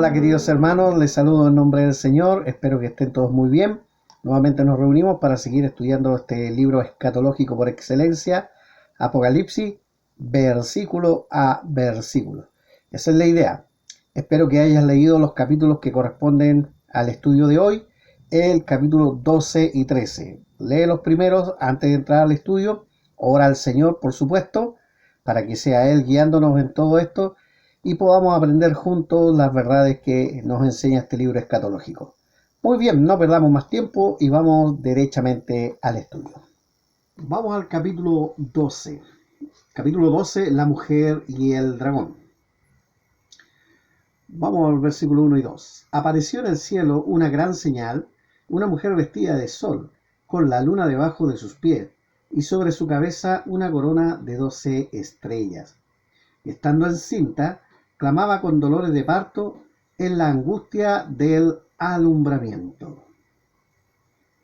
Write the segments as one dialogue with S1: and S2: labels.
S1: Hola queridos hermanos, les saludo en nombre del Señor, espero que estén todos muy bien. Nuevamente nos reunimos para seguir estudiando este libro escatológico por excelencia, Apocalipsis, versículo a versículo. Esa es la idea. Espero que hayas leído los capítulos que corresponden al estudio de hoy, el capítulo 12 y 13. Lee los primeros antes de entrar al estudio, ora al Señor por supuesto, para que sea Él guiándonos en todo esto y podamos aprender juntos las verdades que nos enseña este libro escatológico. Muy bien, no perdamos más tiempo y vamos derechamente al estudio. Vamos al capítulo 12. Capítulo 12, la mujer y el dragón. Vamos al versículo 1 y 2. Apareció en el cielo una gran señal, una mujer vestida de sol, con la luna debajo de sus pies, y sobre su cabeza una corona de 12 estrellas. Y estando encinta, clamaba con dolores de parto en la angustia del alumbramiento.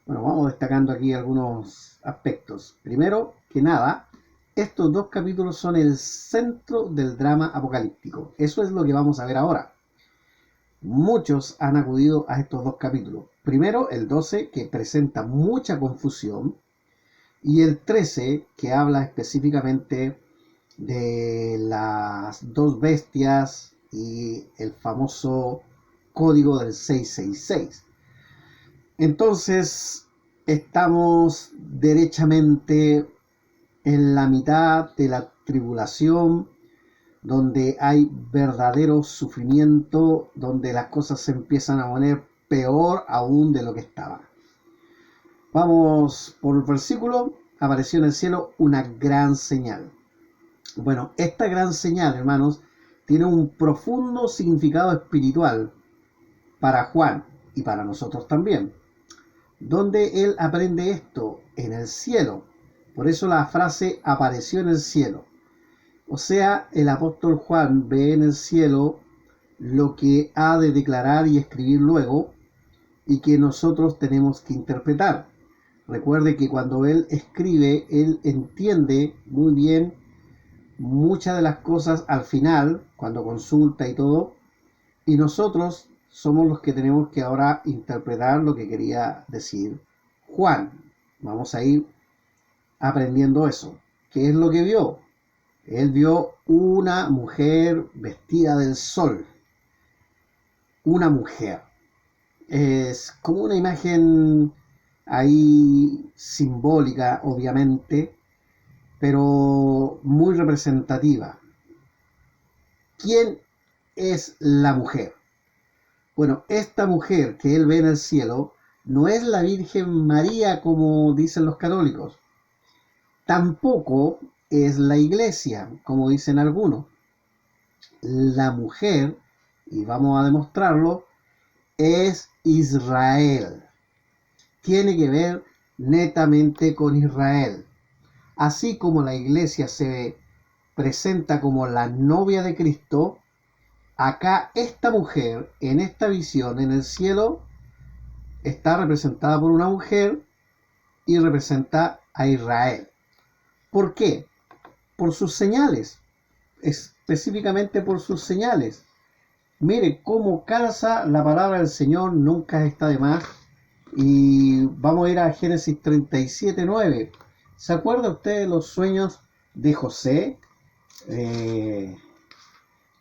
S1: Bueno, vamos destacando aquí algunos aspectos. Primero que nada, estos dos capítulos son el centro del drama apocalíptico. Eso es lo que vamos a ver ahora. Muchos han acudido a estos dos capítulos. Primero, el 12, que presenta mucha confusión, y el 13, que habla específicamente de las dos bestias y el famoso código del 666. Entonces, estamos derechamente en la mitad de la tribulación, donde hay verdadero sufrimiento, donde las cosas se empiezan a poner peor aún de lo que estaban. Vamos por el versículo. Apareció en el cielo una gran señal. Bueno, esta gran señal, hermanos, tiene un profundo significado espiritual para Juan y para nosotros también. ¿Dónde él aprende esto? En el cielo. Por eso la frase apareció en el cielo. O sea, el apóstol Juan ve en el cielo lo que ha de declarar y escribir luego y que nosotros tenemos que interpretar. Recuerde que cuando él escribe, él entiende muy bien muchas de las cosas al final, cuando consulta y todo, y nosotros somos los que tenemos que ahora interpretar lo que quería decir Juan. Vamos a ir aprendiendo eso. ¿Qué es lo que vio? Él vio una mujer vestida del sol. Una mujer. Es como una imagen ahí simbólica, obviamente, pero muy representativa. ¿Quién es la mujer? Bueno, esta mujer que él ve en el cielo no es la Virgen María como dicen los católicos. Tampoco es la iglesia, como dicen algunos. La mujer, y vamos a demostrarlo, es Israel. Tiene que ver netamente con Israel. Así como la iglesia se presenta como la novia de Cristo, acá esta mujer, en esta visión, en el cielo, está representada por una mujer y representa a Israel. ¿Por qué? Por sus señales, específicamente por sus señales. Mire cómo calza la palabra del Señor, nunca está de más. Y vamos a ir a Génesis 37:9. ¿Se acuerda usted de los sueños de José? De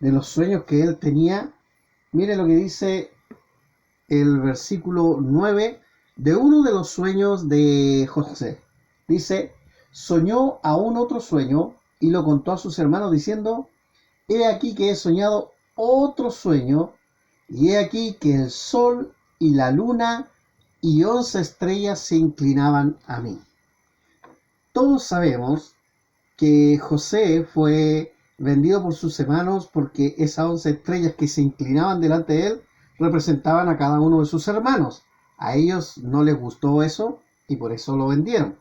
S1: los sueños que él tenía. Mire lo que dice el versículo 9 de uno de los sueños de José. Dice, soñó aún otro sueño y lo contó a sus hermanos diciendo, he aquí que he soñado otro sueño y he aquí que el sol y la luna y 11 estrellas se inclinaban a mí. Todos sabemos que José fue vendido por sus hermanos porque esas 11 estrellas que se inclinaban delante de él representaban a cada uno de sus hermanos. A ellos no les gustó eso y por eso lo vendieron.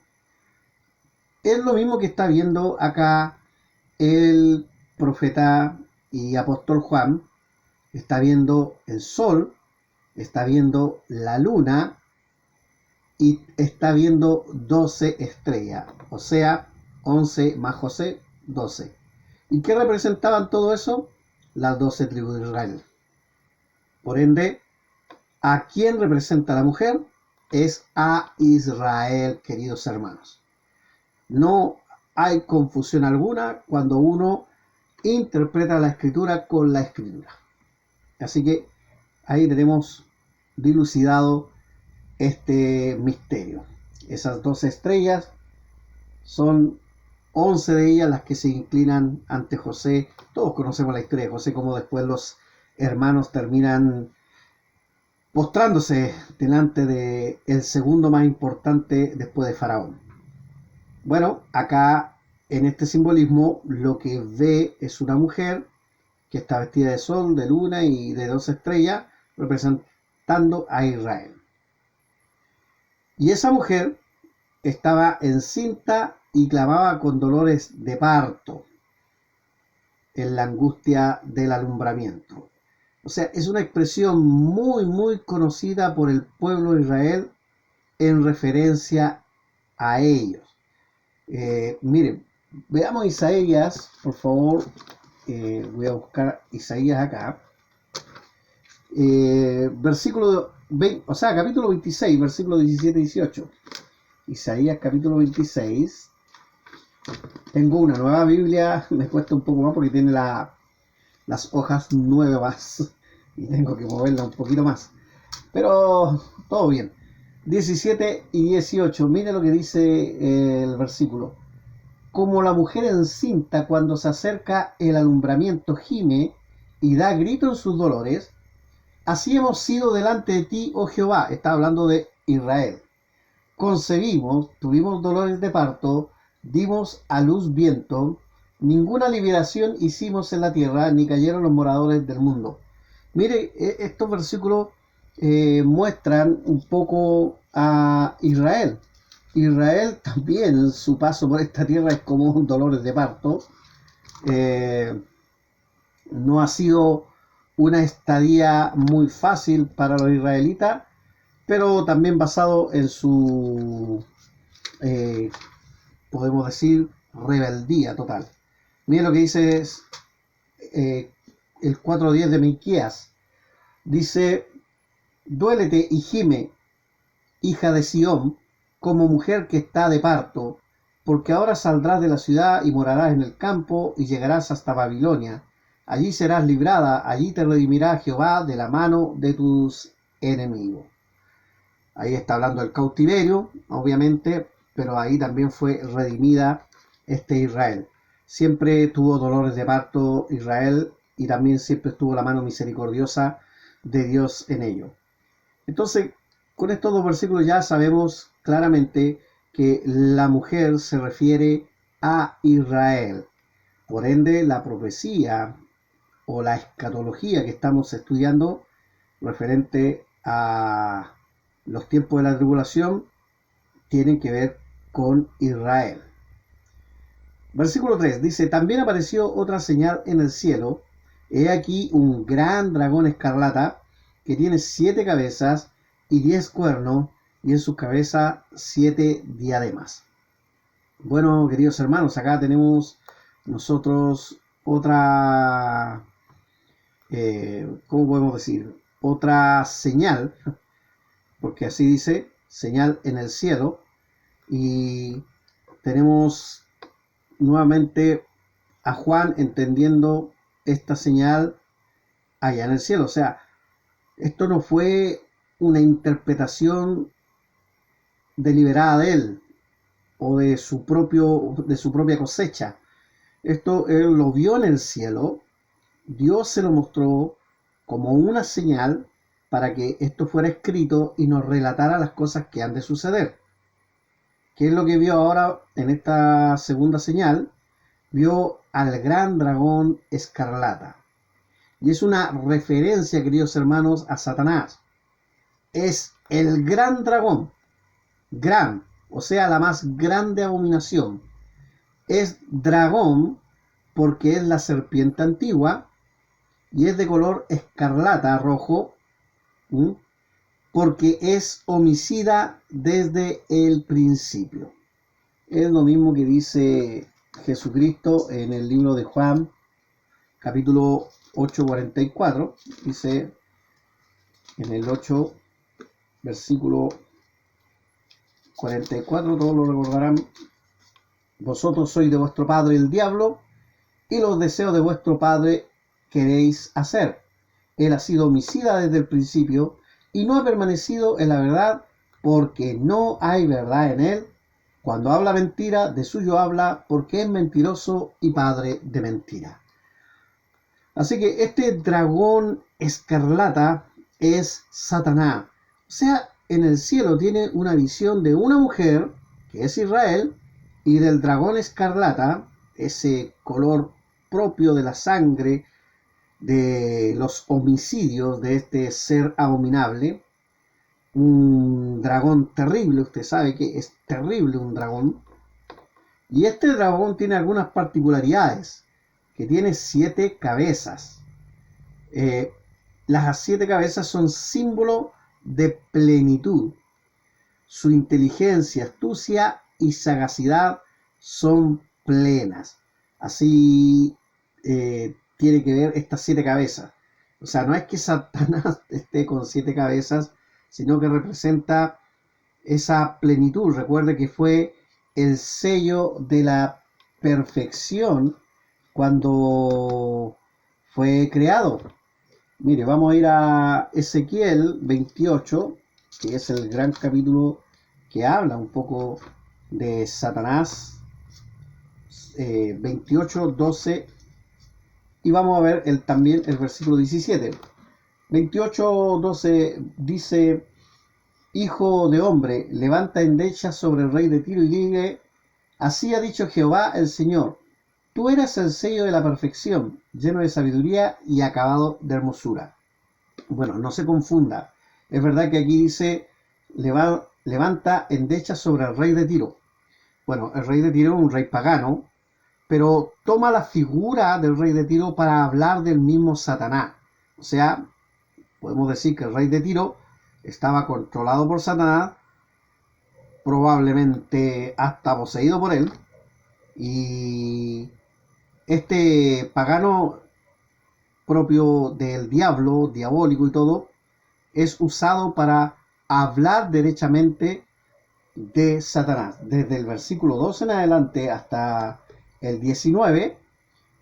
S1: Es lo mismo que está viendo acá el profeta y apóstol Juan. Está viendo el sol, está viendo la luna y está viendo 12 estrellas. O sea, 11 más José, 12. ¿Y qué representaban todo eso? Las 12 tribus de Israel. Por ende, ¿a quién representa la mujer? Es a Israel, queridos hermanos. No hay confusión alguna cuando uno interpreta la escritura con la escritura. Así que ahí tenemos dilucidado este misterio. Esas 12 estrellas son 11 de ellas las que se inclinan ante José. Todos conocemos la historia de José, como después los hermanos terminan postrándose delante de el segundo más importante después de Faraón. Bueno, acá en este simbolismo lo que ve es una mujer que está vestida de sol, de luna y de 12 estrellas, representando a Israel. Y esa mujer estaba encinta y clamaba con dolores de parto en la angustia del alumbramiento. O sea, es una expresión muy conocida por el pueblo de Israel en referencia a ellos. Miren, veamos Isaías, por favor. Voy a buscar Isaías acá. Versículo 20, o sea, capítulo 26, versículo 17 y 18. Isaías capítulo 26. Tengo una nueva Biblia, me cuesta un poco más porque tiene las hojas nuevas y tengo que moverla un poquito más. Pero todo bien. 17 y 18, mire lo que dice el versículo. Como la mujer encinta cuando se acerca el alumbramiento gime y da grito en sus dolores, así hemos sido delante de ti, oh Jehová. Está hablando de Israel. Concebimos, tuvimos dolores de parto, dimos a luz viento, ninguna liberación hicimos en la tierra, ni cayeron los moradores del mundo. Mire, estos versículos muestran un poco a Israel. Israel también, su paso por esta tierra es como un dolor de parto. No ha sido una estadía muy fácil para los israelitas, pero también basado en su, podemos decir, rebeldía total. Miren lo que dice el 4:10 de Miqueas. Dice, duélete y gime, hija de Sión, como mujer que está de parto, porque ahora saldrás de la ciudad y morarás en el campo y llegarás hasta Babilonia. Allí serás librada, allí te redimirá Jehová de la mano de tus enemigos. Ahí está hablando del cautiverio, obviamente, pero ahí también fue redimida Israel. Siempre tuvo dolores de parto Israel y también siempre estuvo la mano misericordiosa de Dios en ello. Entonces, con estos dos versículos ya sabemos claramente que la mujer se refiere a Israel. Por ende, la profecía o la escatología que estamos estudiando referente a los tiempos de la tribulación tienen que ver con Israel. Versículo 3 dice, también apareció otra señal en el cielo. He aquí un gran dragón escarlata que tiene 7 cabezas y 10 cuernos y en sus cabezas 7 diademas. Bueno, queridos hermanos, acá tenemos nosotros otra, ¿cómo podemos decir? Otra señal, porque así dice, señal en el cielo, y tenemos nuevamente a Juan entendiendo esta señal allá en el cielo. O sea, esto no fue una interpretación deliberada de él o de su propia cosecha. Esto él lo vio en el cielo, Dios se lo mostró como una señal para que esto fuera escrito y nos relatara las cosas que han de suceder. ¿Qué es lo que vio ahora en esta segunda señal? Vio al gran dragón escarlata. Y es una referencia, queridos hermanos, a Satanás. Es el gran dragón, gran, o sea, la más grande abominación. Es dragón porque es la serpiente antigua y es de color escarlata, rojo, porque es homicida desde el principio. Es lo mismo que dice Jesucristo en el libro de Juan, capítulo 8:44. Dice, en el 8, versículo 44, todos lo recordarán. Vosotros sois de vuestro padre el diablo, y los deseos de vuestro padre queréis hacer. Él ha sido homicida desde el principio, y no ha permanecido en la verdad, porque no hay verdad en él. Cuando habla mentira, de suyo habla, porque es mentiroso y padre de mentira. Así que este dragón escarlata es Satanás. O sea, en el cielo tiene una visión de una mujer, que es Israel, y del dragón escarlata, ese color propio de la sangre, de los homicidios de este ser abominable. Un dragón terrible, usted sabe que es terrible un dragón. Y este dragón tiene algunas particularidades, que tiene 7 cabezas. Las 7 cabezas son símbolo de plenitud. Su inteligencia, astucia y sagacidad son plenas. Así tiene que ver estas 7 cabezas. O sea, no es que Satanás esté con 7 cabezas, sino que representa esa plenitud. Recuerde que fue el sello de la perfección cuando fue creado. Mire, vamos a ir a Ezequiel 28, que es el gran capítulo que habla un poco de Satanás. 28, 12, y vamos a ver también el versículo 17. 28, 12 dice: Hijo de hombre, levanta endecha sobre el rey de Tiro y dile: así ha dicho Jehová el Señor, tú eres el sello de la perfección, lleno de sabiduría y acabado de hermosura. Bueno, no se confunda. Es verdad que aquí dice: levanta endecha sobre el rey de Tiro. Bueno, el rey de Tiro es un rey pagano, pero toma la figura del rey de Tiro para hablar del mismo Satanás. O sea, podemos decir que el rey de Tiro estaba controlado por Satanás, probablemente hasta poseído por él, y este pagano propio del diablo, diabólico y todo, es usado para hablar derechamente de Satanás. Desde el versículo 12 en adelante hasta el 19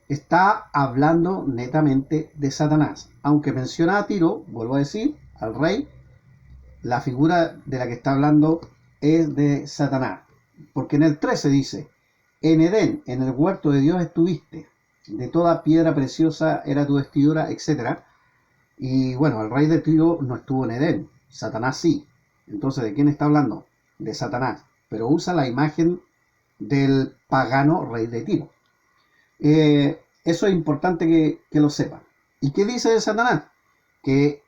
S1: está hablando netamente de Satanás. Aunque menciona a Tiro, vuelvo a decir, al rey, la figura de la que está hablando es de Satanás. Porque en el 13 dice: en Edén, en el huerto de Dios estuviste, de toda piedra preciosa era tu vestidura, etc. Y bueno, el rey de Tiro no estuvo en Edén, Satanás sí. Entonces, ¿de quién está hablando? De Satanás. Pero usa la imagen del pagano rey de Tiro. Eso es importante que lo sepan. ¿Y qué dice de Satanás? Que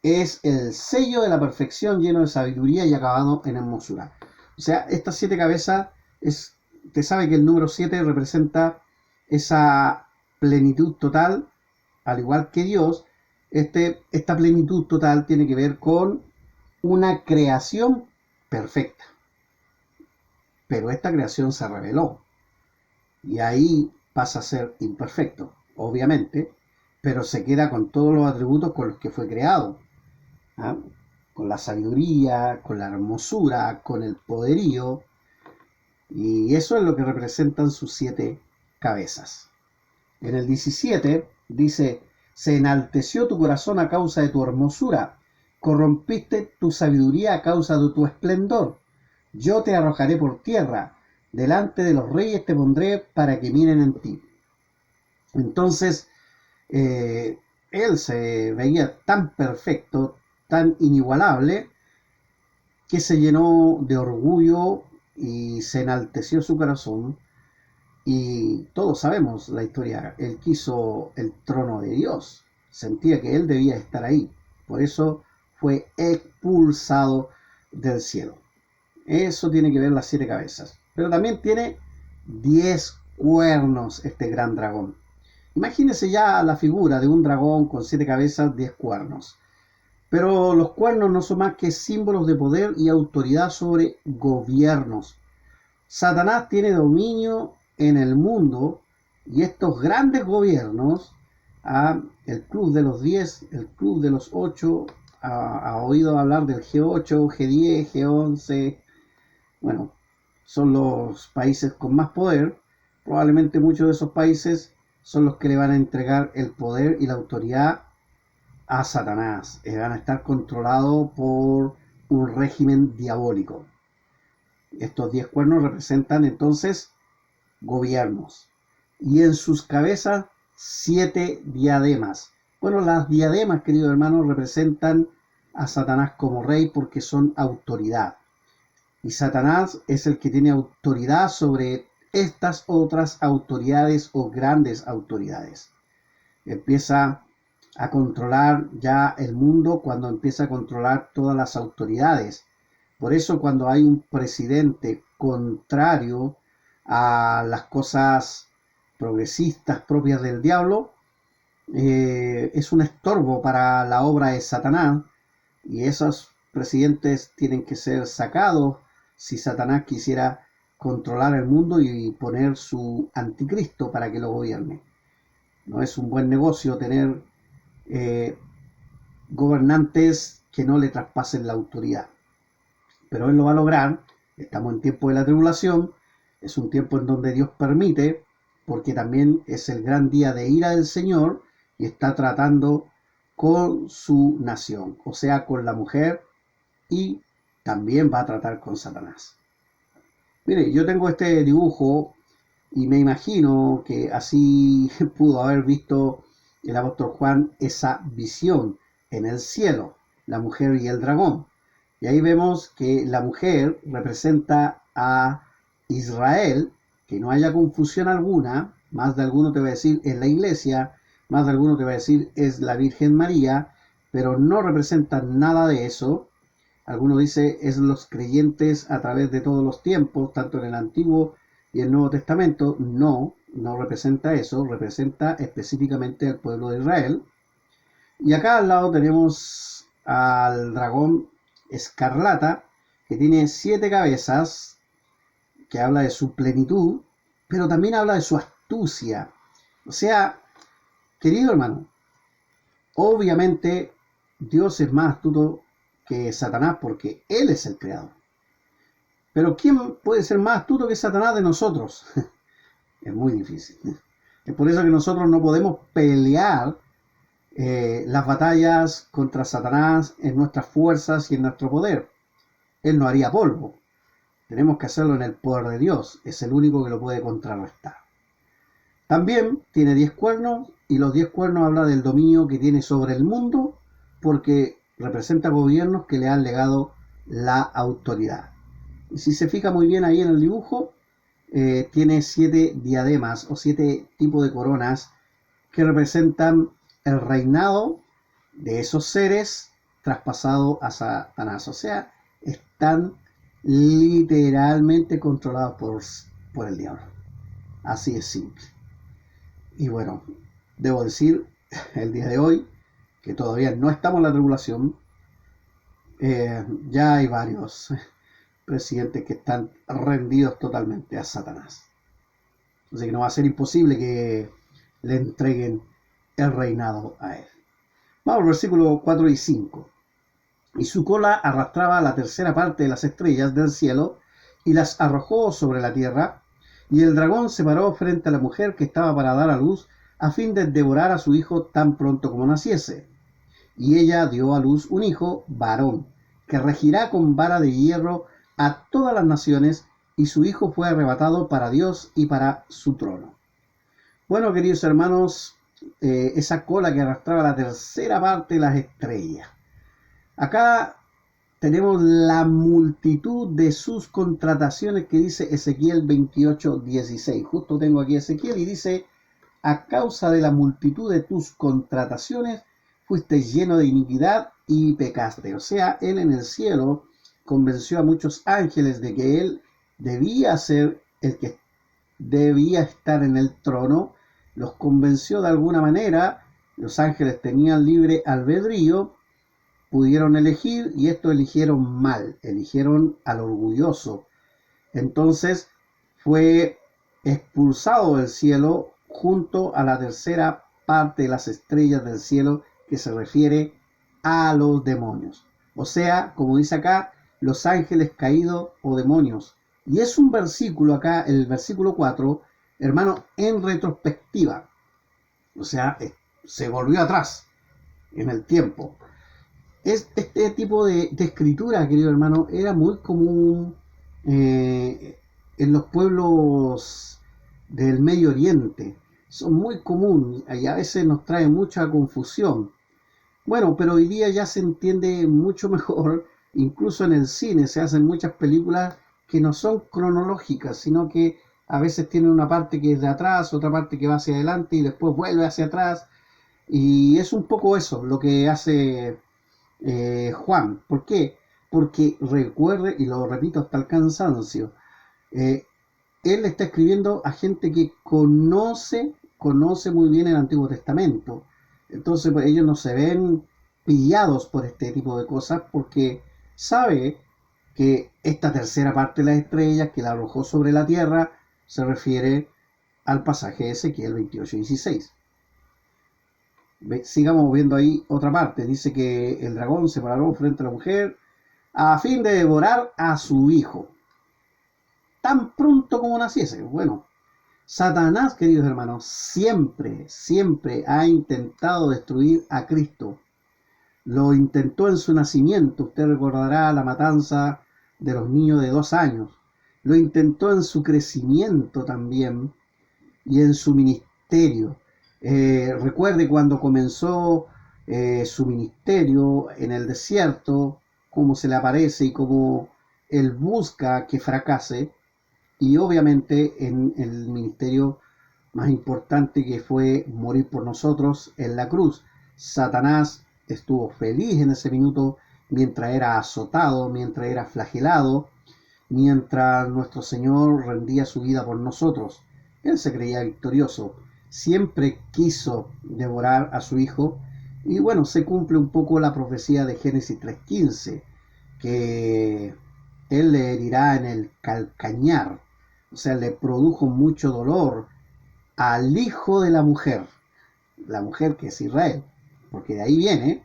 S1: es el sello de la perfección, lleno de sabiduría y acabado en hermosura. O sea, estas 7 cabezas, usted sabe que el número 7 representa esa plenitud total, al igual que Dios. Esta plenitud total tiene que ver con una creación perfecta. Pero esta creación se reveló. Y ahí pasa a ser imperfecto, obviamente, pero se queda con todos los atributos con los que fue creado. ¿Ah? Con la sabiduría, con la hermosura, con el poderío, y eso es lo que representan sus 7 cabezas. En el 17 dice: se enalteció tu corazón a causa de tu hermosura, corrompiste tu sabiduría a causa de tu esplendor. Yo te arrojaré por tierra, delante de los reyes te pondré para que miren en ti. Entonces, él se veía tan perfecto, tan inigualable, que se llenó de orgullo y se enalteció su corazón. Y todos sabemos la historia: él quiso el trono de Dios, sentía que él debía estar ahí, por eso fue expulsado del cielo. Eso tiene que ver las 7 cabezas, pero también tiene 10 cuernos este gran dragón. Imagínese ya la figura de un dragón con 7 cabezas, 10 cuernos. Pero los cuernos no son más que símbolos de poder y autoridad sobre gobiernos. Satanás tiene dominio en el mundo, y estos grandes gobiernos, el club de los 10, el club de los 8, ha oído hablar del G8, G10, G11. Bueno, son los países con más poder. Probablemente muchos de esos países son los que le van a entregar el poder y la autoridad a Satanás. Van a estar controlados por un régimen diabólico. Estos 10 cuernos representan entonces gobiernos. Y en sus cabezas 7 diademas. Bueno, las diademas, queridos hermanos, representan a Satanás como rey porque son autoridad. Y Satanás es el que tiene autoridad sobre estas otras autoridades o grandes autoridades. Empieza a controlar ya el mundo cuando empieza a controlar todas las autoridades. Por eso cuando hay un presidente contrario a las cosas progresistas propias del diablo, es un estorbo para la obra de Satanás, y esos presidentes tienen que ser sacados si Satanás quisiera controlar el mundo y poner su anticristo para que lo gobierne. No es un buen negocio tener gobernantes que no le traspasen la autoridad. Pero Él lo va a lograr. Estamos en tiempo de la tribulación. Es un tiempo en donde Dios permite, porque también es el gran día de ira del Señor y está tratando con su nación, o sea, con la mujer, y también va a tratar con Satanás. Mire, yo tengo este dibujo y me imagino que así pudo haber visto el apóstol Juan esa visión en el cielo, la mujer y el dragón. Y ahí vemos que la mujer representa a Israel, que no haya confusión alguna. Más de alguno te va a decir es la iglesia, más de alguno te va a decir es la Virgen María, pero no representa nada de eso. Algunos dicen es los creyentes a través de todos los tiempos, tanto en el Antiguo y el Nuevo Testamento. No, no representa eso, representa específicamente al pueblo de Israel. Y acá al lado tenemos al dragón escarlata, que tiene 7 cabezas, que habla de su plenitud, pero también habla de su astucia. O sea, querido hermano, obviamente Dios es más astuto que Satanás porque Él es el creador. Pero ¿quién puede ser más astuto que Satanás de nosotros? Es muy difícil. Es por eso que nosotros no podemos pelear las batallas contra Satanás en nuestras fuerzas y en nuestro poder. Él no haría polvo. Tenemos que hacerlo en el poder de Dios. Es el único que lo puede contrarrestar. También tiene 10 cuernos, y los 10 cuernos habla del dominio que tiene sobre el mundo, porque representa gobiernos que le han legado la autoridad. Y si se fija muy bien ahí en el dibujo, tiene 7 diademas o 7 tipos de coronas que representan el reinado de esos seres traspasado a Satanás. O sea, están literalmente controlados por el diablo. Así es simple. Y bueno, debo decir el día de hoy que todavía no estamos en la tribulación. Ya hay varios presidentes que están rendidos totalmente a Satanás. Así que no va a ser imposible que le entreguen el reinado a él. Vamos al versículo 4 y 5. Y su cola arrastraba la tercera parte de las estrellas del cielo y las arrojó sobre la tierra. Y el dragón se paró frente a la mujer que estaba para dar a luz, a fin de devorar a su hijo tan pronto como naciese. Y ella dio a luz un hijo varón, que regirá con vara de hierro a todas las naciones, y su hijo fue arrebatado para Dios y para su trono. Bueno, queridos hermanos, esa cola que arrastraba la tercera parte de las estrellas. Acá tenemos la multitud de sus contrataciones que dice Ezequiel 28:16. Justo tengo aquí Ezequiel y dice: a causa de la multitud de tus contrataciones fuiste lleno de iniquidad y pecaste. O sea, él en el cielo convenció a muchos ángeles de que él debía ser el que debía estar en el trono. Los convenció de alguna manera. Los ángeles tenían libre albedrío, pudieron elegir, y estos eligieron mal, eligieron al orgulloso. Entonces fue expulsado del cielo junto a la tercera parte de las estrellas del cielo, que se refiere a los demonios. O sea, como dice acá, los ángeles caídos o demonios. Y es un versículo acá, el versículo 4, hermano, en retrospectiva. O sea, se volvió atrás en el tiempo. Este tipo de escritura, querido hermano, era muy común en los pueblos del Medio Oriente. Son muy comunes y a veces nos trae mucha confusión. Bueno, pero hoy día ya se entiende mucho mejor, incluso en el cine se hacen muchas películas que no son cronológicas, sino que a veces tienen una parte que es de atrás, otra parte que va hacia adelante y después vuelve hacia atrás. Y es un poco eso lo que hace Juan. ¿Por qué? Porque recuerde, y lo repito hasta el cansancio, eh, él está escribiendo a gente que conoce muy bien el Antiguo Testamento. Entonces pues, ellos no se ven pillados por este tipo de cosas porque sabe que esta tercera parte de las estrellas que la arrojó sobre la tierra se refiere al pasaje de Ezequiel 28:16. Sigamos viendo ahí otra parte. Dice que el dragón se paró frente a la mujer a fin de devorar a su hijo, tan pronto como naciese. Bueno, Satanás, queridos hermanos, siempre ha intentado destruir a Cristo. Lo intentó en su nacimiento. Usted recordará la matanza de los niños de 2 años. Lo intentó en su crecimiento también y en su ministerio. Recuerde cuando comenzó su ministerio en el desierto, cómo se le aparece y cómo él busca que fracase. Y obviamente en el ministerio más importante que fue morir por nosotros en la cruz. Satanás estuvo feliz en ese minuto mientras era azotado, mientras era flagelado, mientras nuestro Señor rendía su vida por nosotros. Él se creía victorioso, siempre quiso devorar a su hijo y bueno, se cumple un poco la profecía de Génesis 3:15, que él le herirá en el calcañar, o sea, le produjo mucho dolor al hijo de la mujer que es Israel, porque de ahí viene.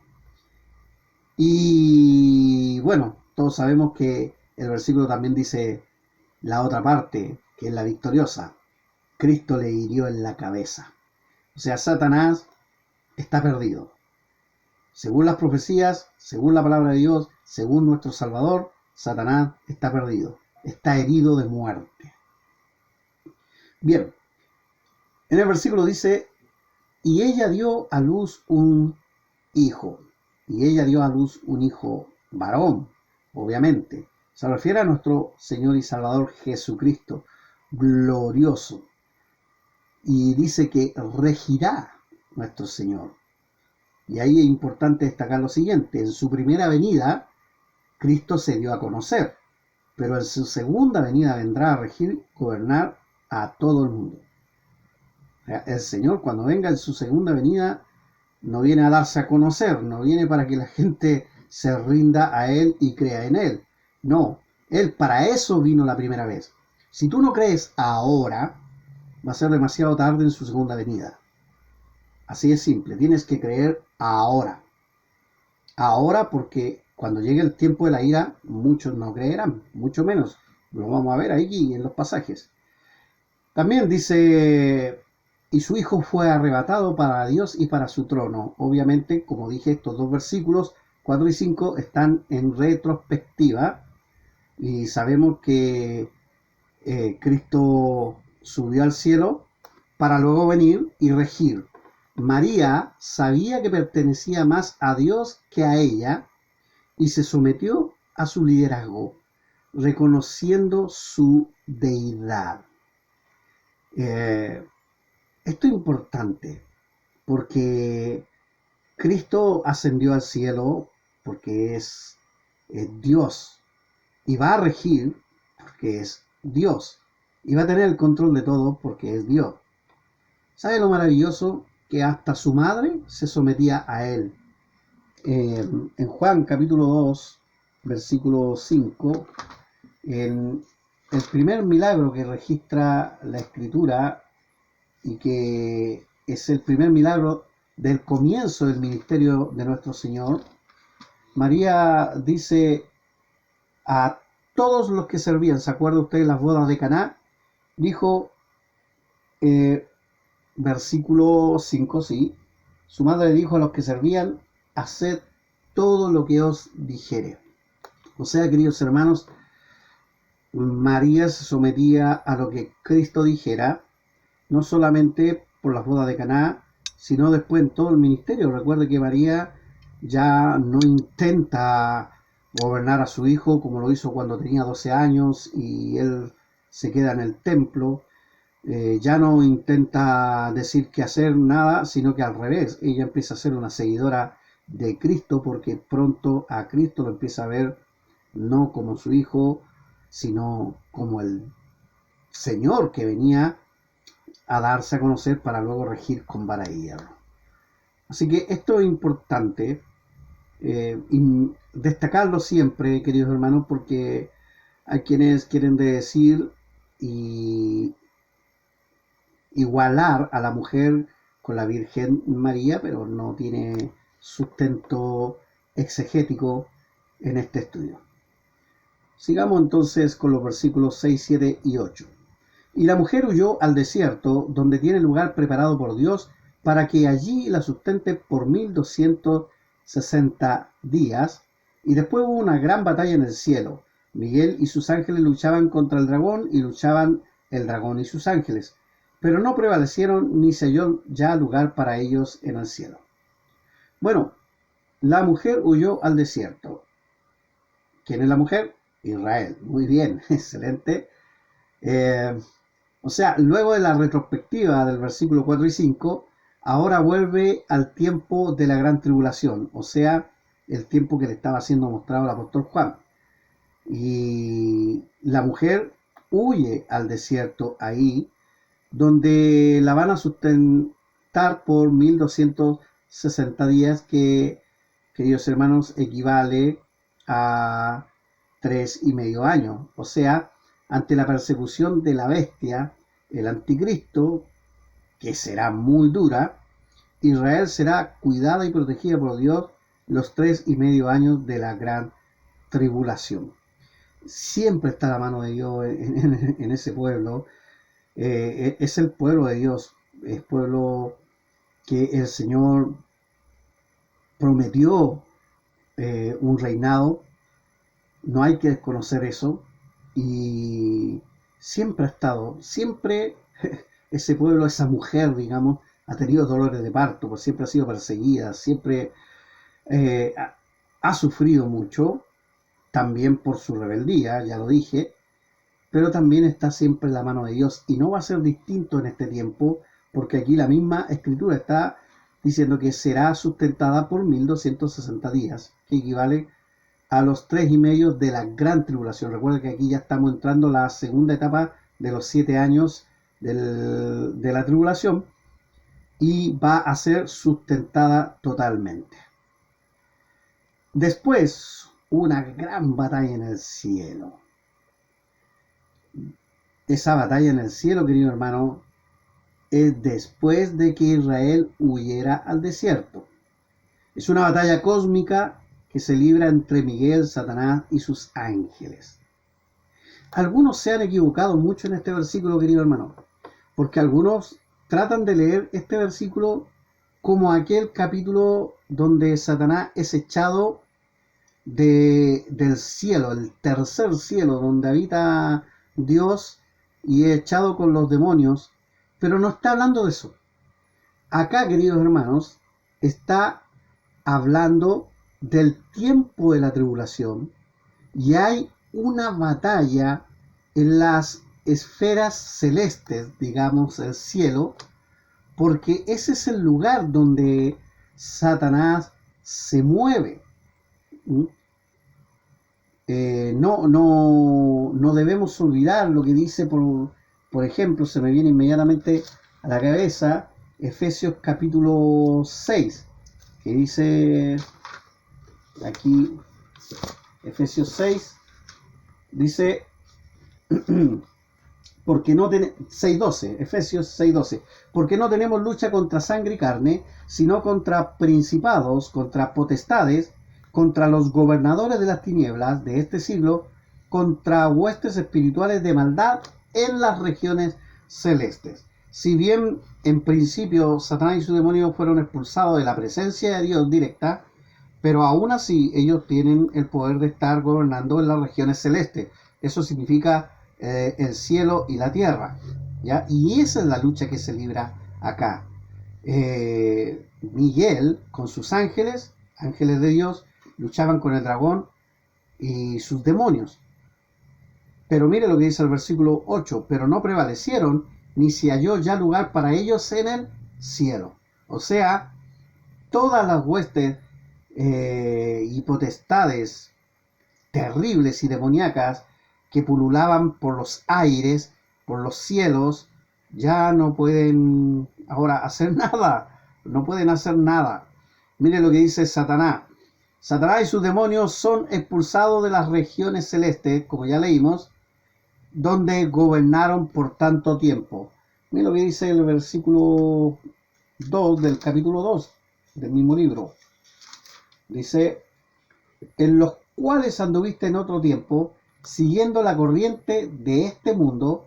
S1: Y bueno, todos sabemos que el versículo también dice la otra parte, que es la victoriosa. Cristo le hirió en la cabeza. O sea, Satanás está perdido. Según las profecías, según la palabra de Dios, según nuestro Salvador, Satanás está perdido. Está herido de muerte. Bien, en el versículo dice, y ella dio a luz un hijo. Y ella dio a luz un hijo varón, obviamente. Se refiere a nuestro Señor y Salvador Jesucristo, glorioso. Y dice que regirá nuestro Señor. Y ahí es importante destacar lo siguiente. En su primera venida, Cristo se dio a conocer. Pero en su segunda venida vendrá a regir, gobernar a todo el mundo. El Señor, cuando venga en su segunda venida, no viene a darse a conocer, no viene para que la gente se rinda a Él y crea en Él. No, Él para eso vino la primera vez. Si tú no crees ahora, va a ser demasiado tarde en su segunda venida. Así es simple, tienes que creer ahora. Ahora porque cuando llegue el tiempo de la ira, muchos no creerán, mucho menos. Lo vamos a ver aquí en los pasajes. También dice, y su hijo fue arrebatado para Dios y para su trono. Obviamente, como dije, estos dos versículos, 4 y 5, están en retrospectiva. Y sabemos que Cristo subió al cielo para luego venir y regir. María sabía que pertenecía más a Dios que a ella y se sometió a su liderazgo, reconociendo su deidad. Esto es importante porque Cristo ascendió al cielo porque es Dios y va a regir porque es Dios y va a tener el control de todo porque es Dios. ¿Sabe lo maravilloso? Que hasta su madre se sometía a él. En Juan capítulo 2, versículo 5, en el primer milagro que registra la escritura y que es el primer milagro del comienzo del ministerio de nuestro Señor, María dice a todos los que servían, ¿se acuerda usted de las bodas de Caná? Dijo, eh, versículo 5, sí, su madre dijo a los que servían, haced todo lo que os dijere. O sea, queridos hermanos, María se sometía a lo que Cristo dijera, no solamente por las bodas de Caná, sino después en todo el ministerio. Recuerde que María ya no intenta gobernar a su hijo como lo hizo cuando tenía 12 años y él se queda en el templo. Ya no intenta decir qué hacer, nada, sino que al revés, ella empieza a ser una seguidora de Cristo porque pronto a Cristo lo empieza a ver no como su hijo, sino como el Señor que venía a darse a conocer para luego regir con vara y hierro. Así que esto es importante y destacarlo siempre, queridos hermanos, porque hay quienes quieren decir y igualar a la mujer con la Virgen María, pero no tiene sustento exegético en este estudio. Sigamos entonces con los versículos 6, 7 y 8. Y la mujer huyó al desierto, donde tiene lugar preparado por Dios, para que allí la sustente por 1260 días. Y después hubo una gran batalla en el cielo. Miguel y sus ángeles luchaban contra el dragón, y luchaban el dragón y sus ángeles. Pero no prevalecieron, ni se halló ya lugar para ellos en el cielo. Bueno, la mujer huyó al desierto. ¿Quién es la mujer? Israel. Muy bien, excelente. O sea, luego de la retrospectiva del versículo 4 y 5, ahora vuelve al tiempo de la gran tribulación, o sea, el tiempo que le estaba siendo mostrado al apóstol Juan. Y la mujer huye al desierto ahí, donde la van a sustentar por 1260 días, que, queridos hermanos, equivale a 3,5 años. O sea, ante la persecución de la bestia, el anticristo, que será muy dura, Israel será cuidada y protegida por Dios los 3,5 años de la gran tribulación. Siempre está la mano de Dios en ese pueblo. Es el pueblo de Dios, es pueblo que el Señor prometió un reinado. No hay que desconocer eso. Y siempre ha estado, siempre ese pueblo, esa mujer, digamos, ha tenido dolores de parto, pues siempre ha sido perseguida, siempre ha sufrido mucho, también por su rebeldía, ya lo dije, pero también está siempre en la mano de Dios y no va a ser distinto en este tiempo, porque aquí la misma escritura está diciendo que será sustentada por 1260 días, que equivale a los 3,5 de la gran tribulación. Recuerda que aquí ya estamos entrando a la segunda etapa de los 7 años de la tribulación y va a ser sustentada totalmente. Después, una gran batalla en el cielo. Esa batalla en el cielo, querido hermano, es después de que Israel huyera al desierto. Es una batalla cósmica que se libra entre Miguel, Satanás y sus ángeles. Algunos se han equivocado mucho en este versículo, querido hermano, porque algunos tratan de leer este versículo como aquel capítulo donde Satanás es echado del cielo, el tercer cielo, donde habita Dios y es echado con los demonios, pero no está hablando de eso. Acá, queridos hermanos, está hablando del tiempo de la tribulación y hay una batalla en las esferas celestes, digamos, el cielo, porque ese es el lugar donde Satanás se mueve. No debemos olvidar lo que dice, por ejemplo, se me viene inmediatamente a la cabeza Efesios capítulo 6, que dice aquí, Efesios 6, dice, porque no tenemos, 6:12, Efesios 6:12, porque no tenemos lucha contra sangre y carne, sino contra principados, contra potestades contra los gobernadores de las tinieblas de este siglo, contra huestes espirituales de maldad en las regiones celestes. Si bien en principio Satanás y sus demonios fueron expulsados de la presencia de Dios directa, pero aún así ellos tienen el poder de estar gobernando en las regiones celestes. Eso significa el cielo y la tierra, ¿ya? Y esa es la lucha que se libra acá. Miguel con sus ángeles, ángeles de Dios, luchaban con el dragón y sus demonios. Pero mire lo que dice el versículo 8, pero no prevalecieron, ni se halló ya lugar para ellos en el cielo. O sea, todas las huestes y potestades terribles y demoníacas que pululaban por los aires, por los cielos, ya no pueden ahora hacer nada, no pueden hacer nada. Mire lo que dice Satanás. Satanás y sus demonios son expulsados de las regiones celestes, como ya leímos, donde gobernaron por tanto tiempo. Mira lo que dice el versículo 2 del capítulo 2 del mismo libro. Dice, en los cuales anduviste en otro tiempo, siguiendo la corriente de este mundo,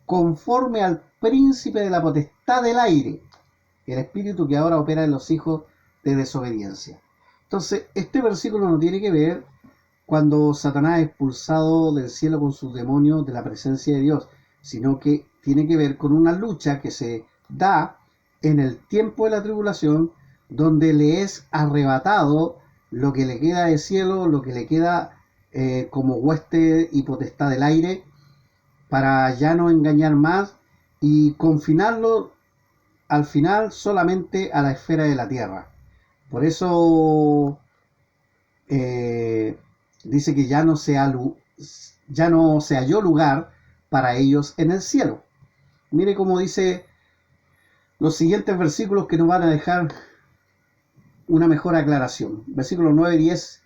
S1: conforme al príncipe de la potestad del aire, el espíritu que ahora opera en los hijos de desobediencia. Entonces, este versículo no tiene que ver cuando Satanás es expulsado del cielo con sus demonios de la presencia de Dios, sino que tiene que ver con una lucha que se da en el tiempo de la tribulación, donde le es arrebatado lo que le queda de cielo, lo que le queda como hueste y potestad del aire, para ya no engañar más y confinarlo al final solamente a la esfera de la tierra. Por eso dice que ya no se halló lugar para ellos en el cielo. Mire cómo dice los siguientes versículos que nos van a dejar una mejor aclaración. Versículos 9 y 10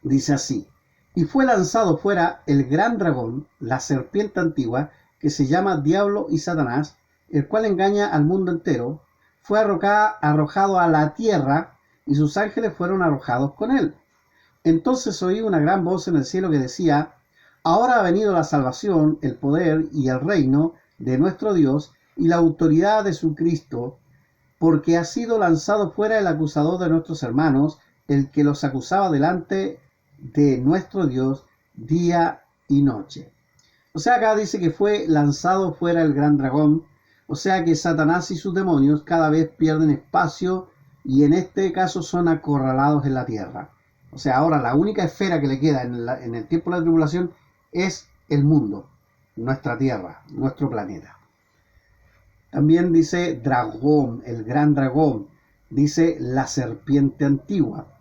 S1: dice así: y fue lanzado fuera el gran dragón, la serpiente antigua, que se llama Diablo y Satanás, el cual engaña al mundo entero. Fue arrojado a la tierra, y sus ángeles fueron arrojados con él. Entonces oí una gran voz en el cielo que decía: ahora ha venido la salvación, el poder y el reino de nuestro Dios y la autoridad de su Cristo, porque ha sido lanzado fuera el acusador de nuestros hermanos, el que los acusaba delante de nuestro Dios día y noche. O sea, acá dice que fue lanzado fuera el gran dragón, o sea que Satanás y sus demonios cada vez pierden espacio y en este caso son acorralados en la tierra. O sea, ahora la única esfera que le queda en el tiempo de la tribulación es el mundo, nuestra tierra, nuestro planeta. También dice dragón, el gran dragón, dice la serpiente antigua,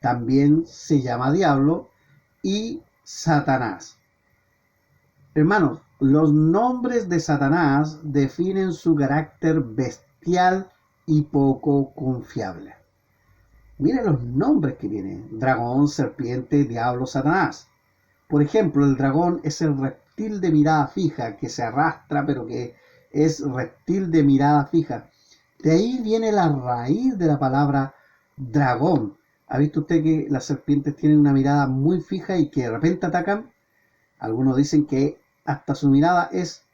S1: también se llama diablo y Satanás. Hermanos, los nombres de Satanás definen su carácter bestial y poco confiable. Miren los nombres que tienen: dragón, serpiente, diablo, Satanás. Por ejemplo, el dragón es el reptil de mirada fija, que se arrastra, pero que es reptil de mirada fija. De ahí viene la raíz de la palabra dragón. ¿Ha visto usted que las serpientes tienen una mirada muy fija y que de repente atacan? Algunos dicen que hasta su mirada es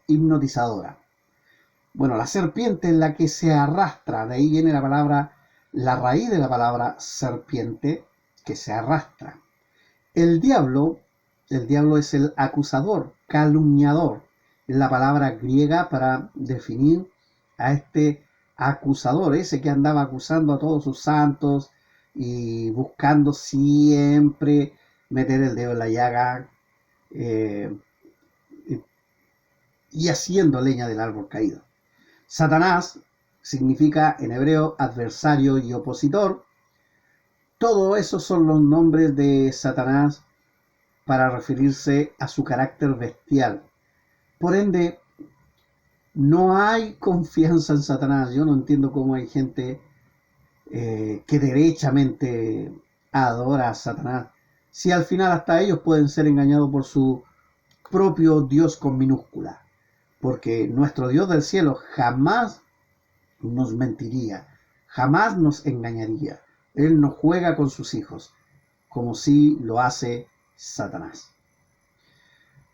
S1: hipnotizadora. Bueno, la serpiente es la que se arrastra. De ahí viene la palabra, la raíz de la palabra serpiente, que se arrastra. El diablo es el acusador, calumniador. Es la palabra griega para definir a este acusador, ese que andaba acusando a todos sus santos y buscando siempre meter el dedo en la llaga y haciendo leña del árbol caído. Satanás significa en hebreo adversario y opositor. Todo eso son los nombres de Satanás para referirse a su carácter bestial. Por ende, no hay confianza en Satanás. Yo no entiendo cómo hay gente que derechamente adora a Satanás, si al final hasta ellos pueden ser engañados por su propio Dios con minúscula. Porque nuestro Dios del cielo jamás nos mentiría, jamás nos engañaría. Él no juega con sus hijos, como si lo hace Satanás.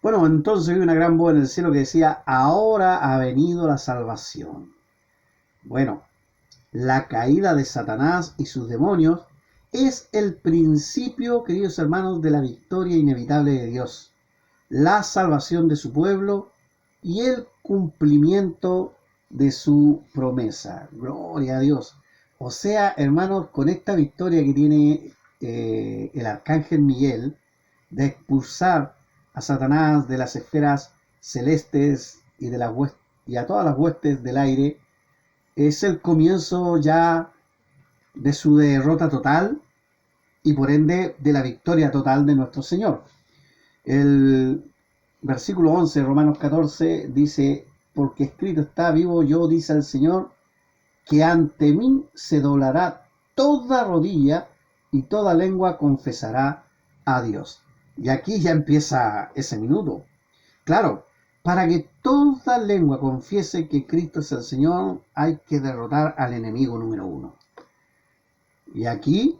S1: Bueno, entonces vi una gran voz en el cielo que decía, ahora ha venido la salvación. Bueno, la caída de Satanás y sus demonios es el principio, queridos hermanos, de la victoria inevitable de Dios, la salvación de su pueblo y el cumplimiento de su promesa. Gloria a Dios. O sea, hermanos, con esta victoria que tiene el arcángel Miguel de expulsar a Satanás de las esferas celestes y y a todas las huestes del aire, es el comienzo ya de su derrota total y por ende de la victoria total de nuestro Señor. El versículo 11 de Romanos 14 dice, porque escrito está, vivo yo, dice el Señor, que ante mí se doblará toda rodilla y toda lengua confesará a Dios. Y aquí ya empieza ese minuto. Claro, para que toda lengua confiese que Cristo es el Señor, hay que derrotar al enemigo número uno. Y aquí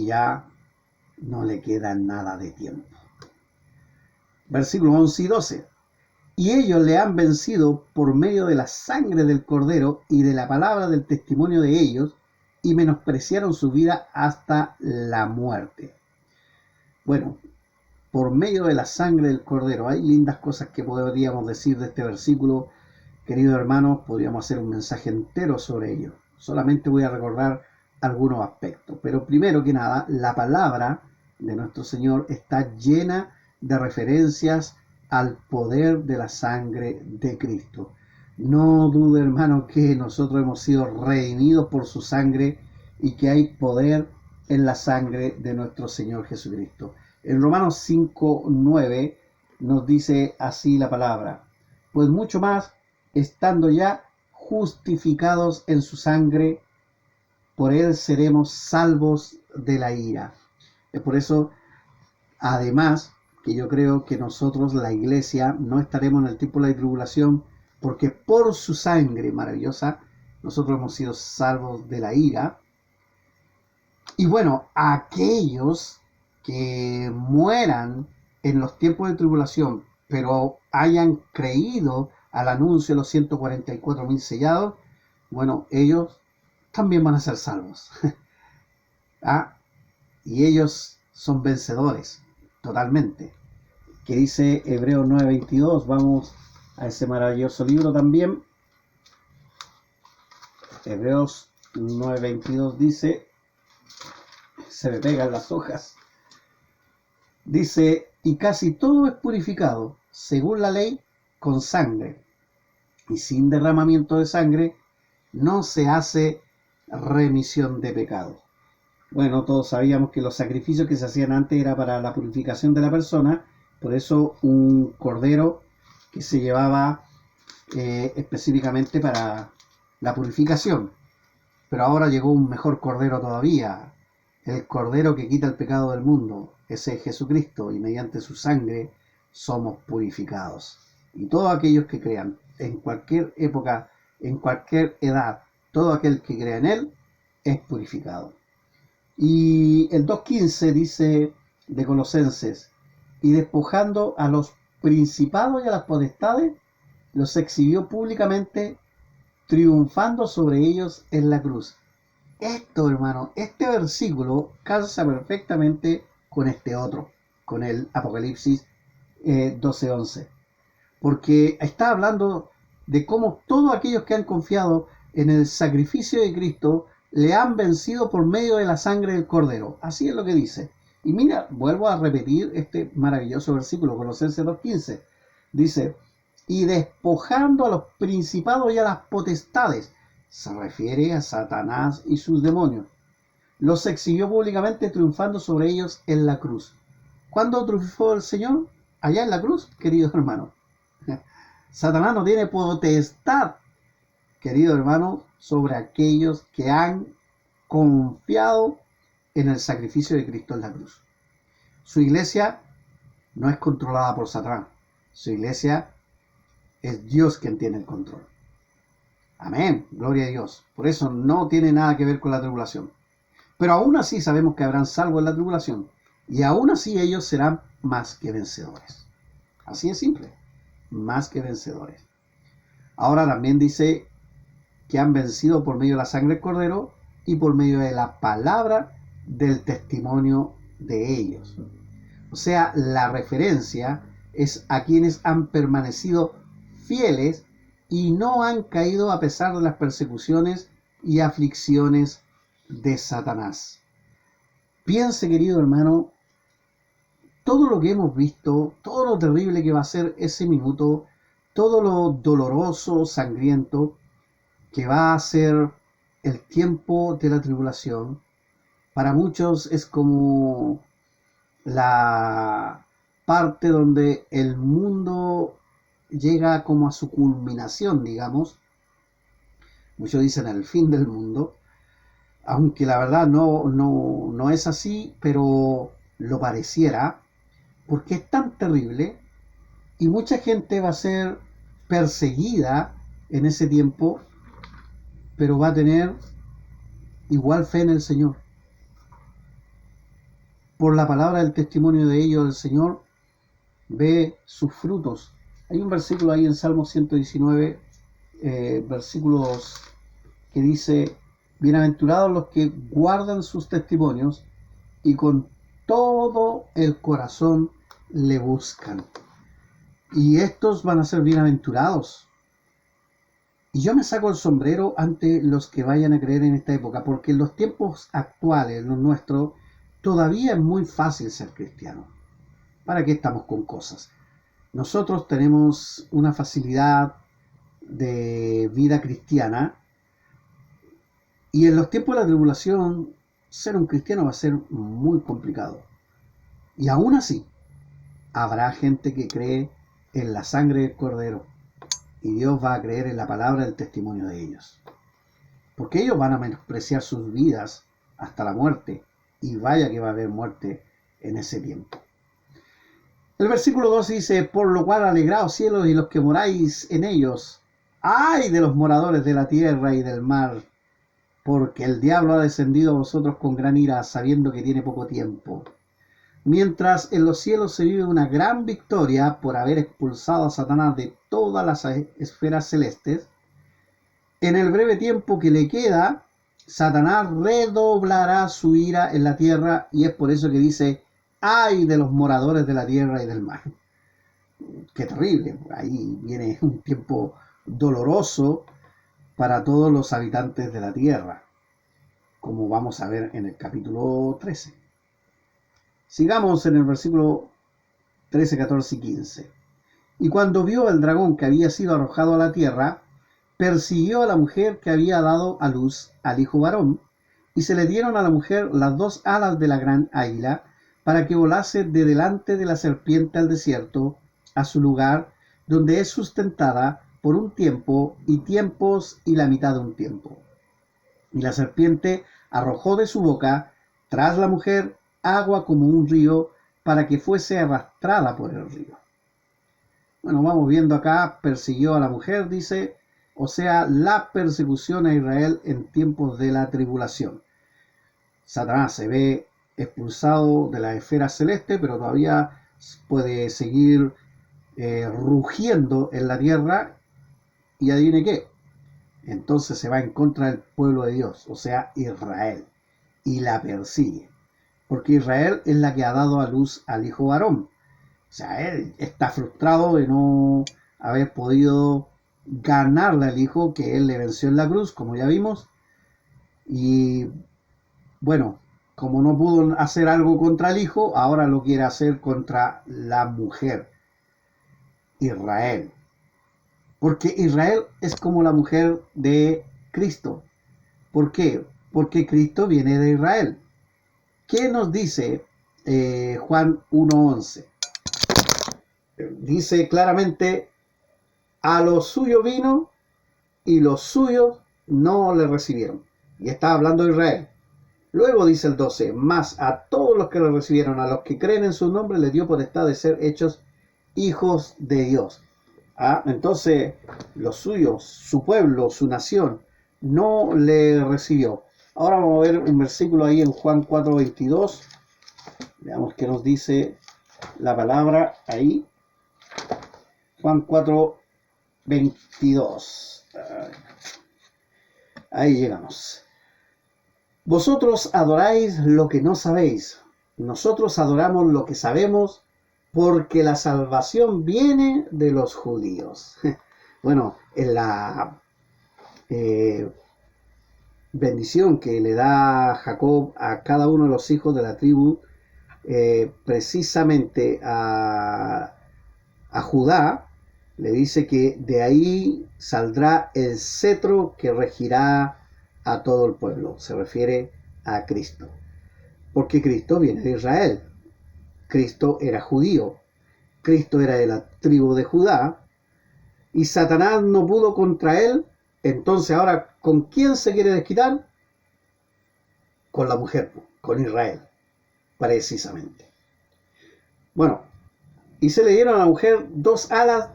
S1: ya no le queda nada de tiempo. Versículos 11 y 12. Y ellos le han vencido por medio de la sangre del Cordero y de la palabra del testimonio de ellos, y menospreciaron su vida hasta la muerte. Bueno, por medio de la sangre del Cordero, hay lindas cosas que podríamos decir de este versículo, queridos hermanos, podríamos hacer un mensaje entero sobre ello. Solamente voy a recordar algunos aspectos. Pero primero que nada, la palabra de nuestro Señor está llena de referencias al poder de la sangre de Cristo. No dude, hermano, que nosotros hemos sido redimidos por su sangre y que hay poder en la sangre de nuestro Señor Jesucristo. En Romanos 5:9 nos dice así la palabra, pues mucho más, estando ya justificados en su sangre, por él seremos salvos de la ira. Es por eso, además, que yo creo que nosotros, la iglesia, no estaremos en el tiempo de la tribulación, porque por su sangre maravillosa, nosotros hemos sido salvos de la ira. Y bueno, aquellos que mueran en los tiempos de tribulación, pero hayan creído al anuncio de los 144.000 sellados, bueno, ellos también van a ser salvos. ¿Ah? Y ellos son vencedores, totalmente. Que dice Hebreos 9:22, vamos a ese maravilloso libro también. Hebreos 9:22 dice, se me pegan las hojas, dice, y casi todo es purificado, según la ley, con sangre, y sin derramamiento de sangre no se hace remisión de pecados. Bueno, todos sabíamos que los sacrificios que se hacían antes era para la purificación de la persona, por eso un cordero que se llevaba específicamente para la purificación. Pero ahora llegó un mejor cordero todavía, el cordero que quita el pecado del mundo, ese es Jesucristo, y mediante su sangre somos purificados. Y todos aquellos que crean, en cualquier época, en cualquier edad, todo aquel que crea en él, es purificado. Y el 2:15 dice de Colosenses, y despojando a los principados y a las potestades, los exhibió públicamente, triunfando sobre ellos en la cruz. Esto, hermano, este versículo calza perfectamente con este otro, con el Apocalipsis 12:11, porque está hablando de cómo todos aquellos que han confiado en el sacrificio de Cristo le han vencido por medio de la sangre del Cordero. Así es lo que dice. Y mira, vuelvo a repetir este maravilloso versículo, Colosenses 2:15. Dice, y despojando a los principados y a las potestades, se refiere a Satanás y sus demonios, los exhibió públicamente, triunfando sobre ellos en la cruz. ¿Cuándo triunfó el Señor? Allá en la cruz, queridos hermanos. Satanás no tiene potestad, querido hermano, sobre aquellos que han confiado en el sacrificio de Cristo en la cruz. Su iglesia no es controlada por Satanás. Su iglesia es Dios quien tiene el control. Amén, gloria a Dios. Por eso no tiene nada que ver con la tribulación. Pero aún así sabemos que habrán salvos en la tribulación. Y aún así ellos serán más que vencedores. Así es simple. Más que vencedores. Ahora también dice que han vencido por medio de la sangre del Cordero y por medio de la palabra del testimonio de ellos. O sea, la referencia es a quienes han permanecido fieles y no han caído a pesar de las persecuciones y aflicciones de Satanás. Piense, querido hermano, todo lo que hemos visto, todo lo terrible que va a ser ese minuto, todo lo doloroso, sangriento que va a ser el tiempo de la tribulación, para muchos es como la parte donde el mundo llega como a su culminación, digamos. Muchos dicen el fin del mundo, aunque la verdad no es así, pero lo pareciera, porque es tan terrible y mucha gente va a ser perseguida en ese tiempo, pero va a tener igual fe en el Señor. Por la palabra del testimonio de ellos, el Señor ve sus frutos. Hay un versículo ahí en Salmo 119, versículo 2, que dice: bienaventurados los que guardan sus testimonios y con todo el corazón le buscan. Y estos van a ser bienaventurados. Y yo me saco el sombrero ante los que vayan a creer en esta época, porque en los tiempos actuales, los nuestros, todavía es muy fácil ser cristiano. ¿Para qué estamos con cosas? Nosotros tenemos una facilidad de vida cristiana, y en los tiempos de la tribulación ser un cristiano va a ser muy complicado. Y aún así habrá gente que cree en la sangre del Cordero, y Dios va a creer en la palabra del testimonio de ellos, porque ellos van a menospreciar sus vidas hasta la muerte, y vaya que va a haber muerte en ese tiempo. El versículo 2 dice: por lo cual alegraos cielos y los que moráis en ellos, ay de los moradores de la tierra y del mar, porque el diablo ha descendido a vosotros con gran ira, sabiendo que tiene poco tiempo. Mientras en los cielos se vive una gran victoria por haber expulsado a Satanás de todas las esferas celestes, en el breve tiempo que le queda, Satanás redoblará su ira en la tierra, y es por eso que dice: ¡ay de los moradores de la tierra y del mar! ¡Qué terrible! Ahí viene un tiempo doloroso para todos los habitantes de la tierra, como vamos a ver en el capítulo 13. Sigamos en el versículo 13, 14 y 15. Y cuando vio el dragón que había sido arrojado a la tierra, persiguió a la mujer que había dado a luz al hijo varón, y se le dieron a la mujer las dos alas de la gran águila, para que volase de delante de la serpiente al desierto, a su lugar, donde es sustentada por un tiempo y tiempos y la mitad de un tiempo. Y la serpiente arrojó de su boca tras la mujer agua como un río, para que fuese arrastrada por el río. Bueno, vamos viendo acá: persiguió a la mujer, dice, o sea, la persecución a Israel en tiempos de la tribulación. Satanás se ve expulsado de la esfera celeste, pero todavía puede seguir rugiendo en la tierra, y adivine qué, entonces se va en contra del pueblo de Dios, o sea, Israel, y la persigue, porque Israel es la que ha dado a luz al hijo varón. O sea, él está frustrado de no haber podido ganarle al hijo que él le venció en la cruz, como ya vimos. Y bueno, como no pudo hacer algo contra el hijo, ahora lo quiere hacer contra la mujer, Israel. Porque Israel es como la mujer de Cristo. ¿Por qué? Porque Cristo viene de Israel. ¿Qué nos dice Juan 1:11? Dice claramente: a los suyos vino y los suyos no le recibieron. Y está hablando de Israel. Luego dice el 12: mas a todos los que le recibieron, a los que creen en su nombre, les dio potestad de ser hechos hijos de Dios. Entonces los suyos, su pueblo, su nación, no le recibió. Ahora vamos a ver un versículo ahí en Juan 4:22. Veamos qué nos dice la palabra ahí. Juan 4:22. Ahí llegamos. Vosotros adoráis lo que no sabéis. Nosotros adoramos lo que sabemos, porque la salvación viene de los judíos. Bueno, en la bendición que le da Jacob a cada uno de los hijos de la tribu, precisamente a Judá, le dice que de ahí saldrá el cetro que regirá a todo el pueblo. Se refiere a Cristo. Porque Cristo viene de Israel. Cristo era judío. Cristo era de la tribu de Judá. Y Satanás no pudo contra él. Entonces ahora, ¿con quién se quiere desquitar? Con la mujer, con Israel, precisamente. Bueno, y se le dieron a la mujer dos alas,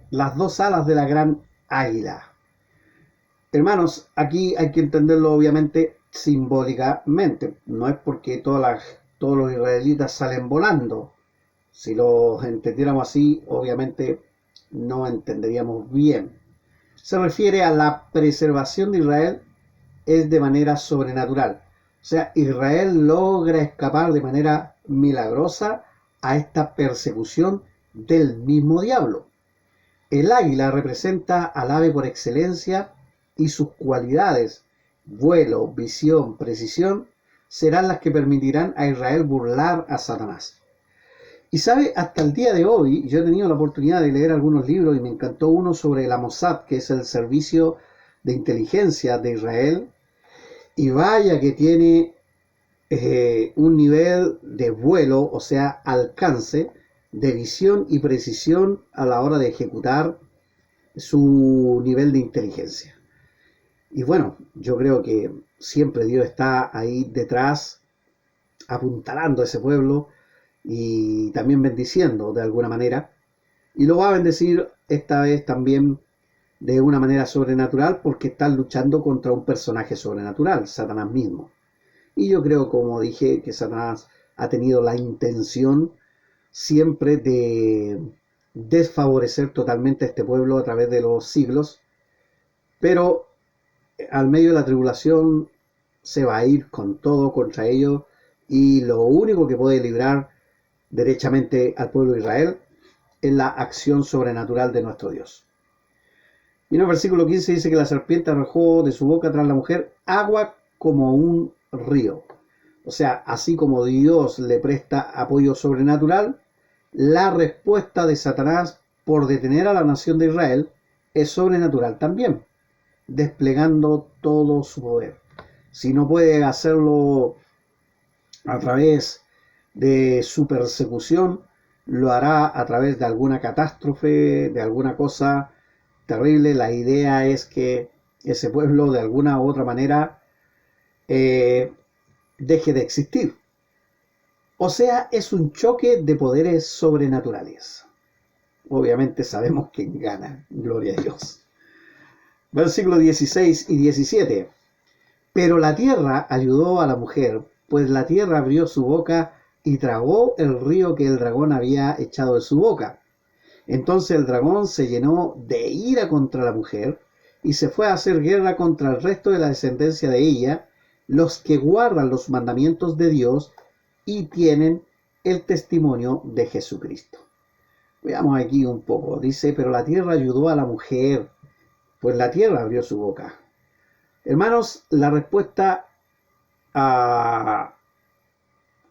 S1: las dos alas de la gran águila. Hermanos, aquí hay que entenderlo obviamente simbólicamente. No es porque todos los israelitas salen volando. Si los entendiéramos así, obviamente no entenderíamos bien. Se refiere a la preservación de Israel, es de manera sobrenatural. O sea, Israel logra escapar de manera milagrosa a esta persecución del mismo diablo. El águila representa al ave por excelencia y sus cualidades, vuelo, visión, precisión, serán las que permitirán a Israel burlar a Satanás. Y sabe, hasta el día de hoy, yo he tenido la oportunidad de leer algunos libros y me encantó uno sobre la Mossad, que es el servicio de inteligencia de Israel, y vaya que tiene un nivel de vuelo, o sea, alcance, de visión y precisión a la hora de ejecutar su nivel de inteligencia. Y bueno, yo creo que siempre Dios está ahí detrás, apuntalando a ese pueblo y también bendiciendo de alguna manera. Y lo va a bendecir esta vez también de una manera sobrenatural, porque están luchando contra un personaje sobrenatural, Satanás mismo. Y yo creo, como dije, que Satanás ha tenido la intención siempre de desfavorecer totalmente a este pueblo a través de los siglos, pero al medio de la tribulación se va a ir con todo contra ellos, y lo único que puede librar derechamente al pueblo de Israel es la acción sobrenatural de nuestro Dios. Y en el versículo 15 dice que la serpiente arrojó de su boca tras la mujer agua como un río. O sea, así como Dios le presta apoyo sobrenatural, la respuesta de Satanás por detener a la nación de Israel es sobrenatural también, desplegando todo su poder. Si no puede hacerlo a través de su persecución, lo hará a través de alguna catástrofe, de alguna cosa terrible. La idea es que ese pueblo de alguna u otra manera deje de existir. O sea, es un choque de poderes sobrenaturales. Obviamente sabemos quién gana, gloria a Dios. Versículos 16 y 17. Pero la tierra ayudó a la mujer, pues la tierra abrió su boca y tragó el río que el dragón había echado de su boca. Entonces el dragón se llenó de ira contra la mujer y se fue a hacer guerra contra el resto de la descendencia de ella, los que guardan los mandamientos de Dios y tienen el testimonio de Jesucristo. Veamos aquí un poco. Dice, pero la tierra ayudó a la mujer, pues la tierra abrió su boca. Hermanos, la respuesta a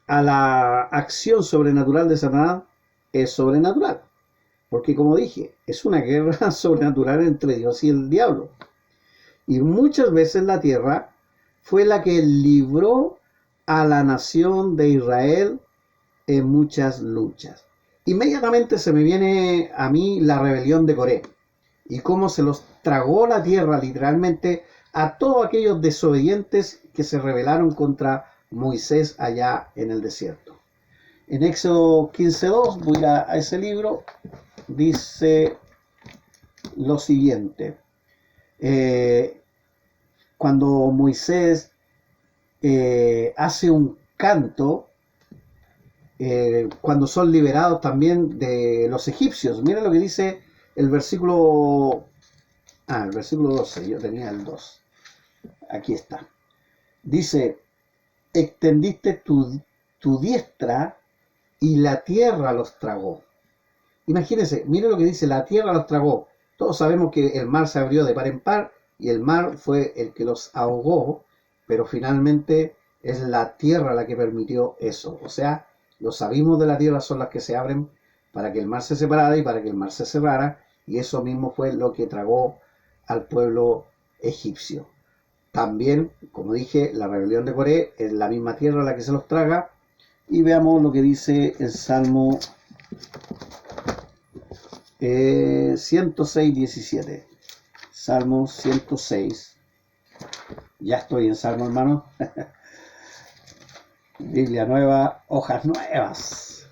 S1: la acción sobrenatural de Satanás es sobrenatural. Porque como dije, es una guerra sobrenatural entre Dios y el diablo. Y muchas veces la tierra fue la que libró a la nación de Israel en muchas luchas. Inmediatamente se me viene a mí la rebelión de Coré y cómo se los tragó la tierra literalmente a todos aquellos desobedientes que se rebelaron contra Moisés allá en el desierto. En Éxodo 15:2, voy a ese libro, dice lo siguiente. Cuando Moisés hace un canto cuando son liberados también de los egipcios. Mira lo que dice el versículo... el versículo 12, yo tenía el 2. Aquí está. Dice, extendiste tu diestra y la tierra los tragó. Imagínense, mire lo que dice, la tierra los tragó. Todos sabemos que el mar se abrió de par en par y el mar fue el que los ahogó, pero finalmente es la tierra la que permitió eso. O sea, los abismos de la tierra son las que se abren para que el mar se separara y para que el mar se cerrara, y eso mismo fue lo que tragó al pueblo egipcio. También, como dije, la rebelión de Coré es la misma tierra la que se los traga. Y veamos lo que dice el Salmo 106, 17. Salmo 106. Ya estoy en Salmo, hermano. Biblia nueva, hojas nuevas.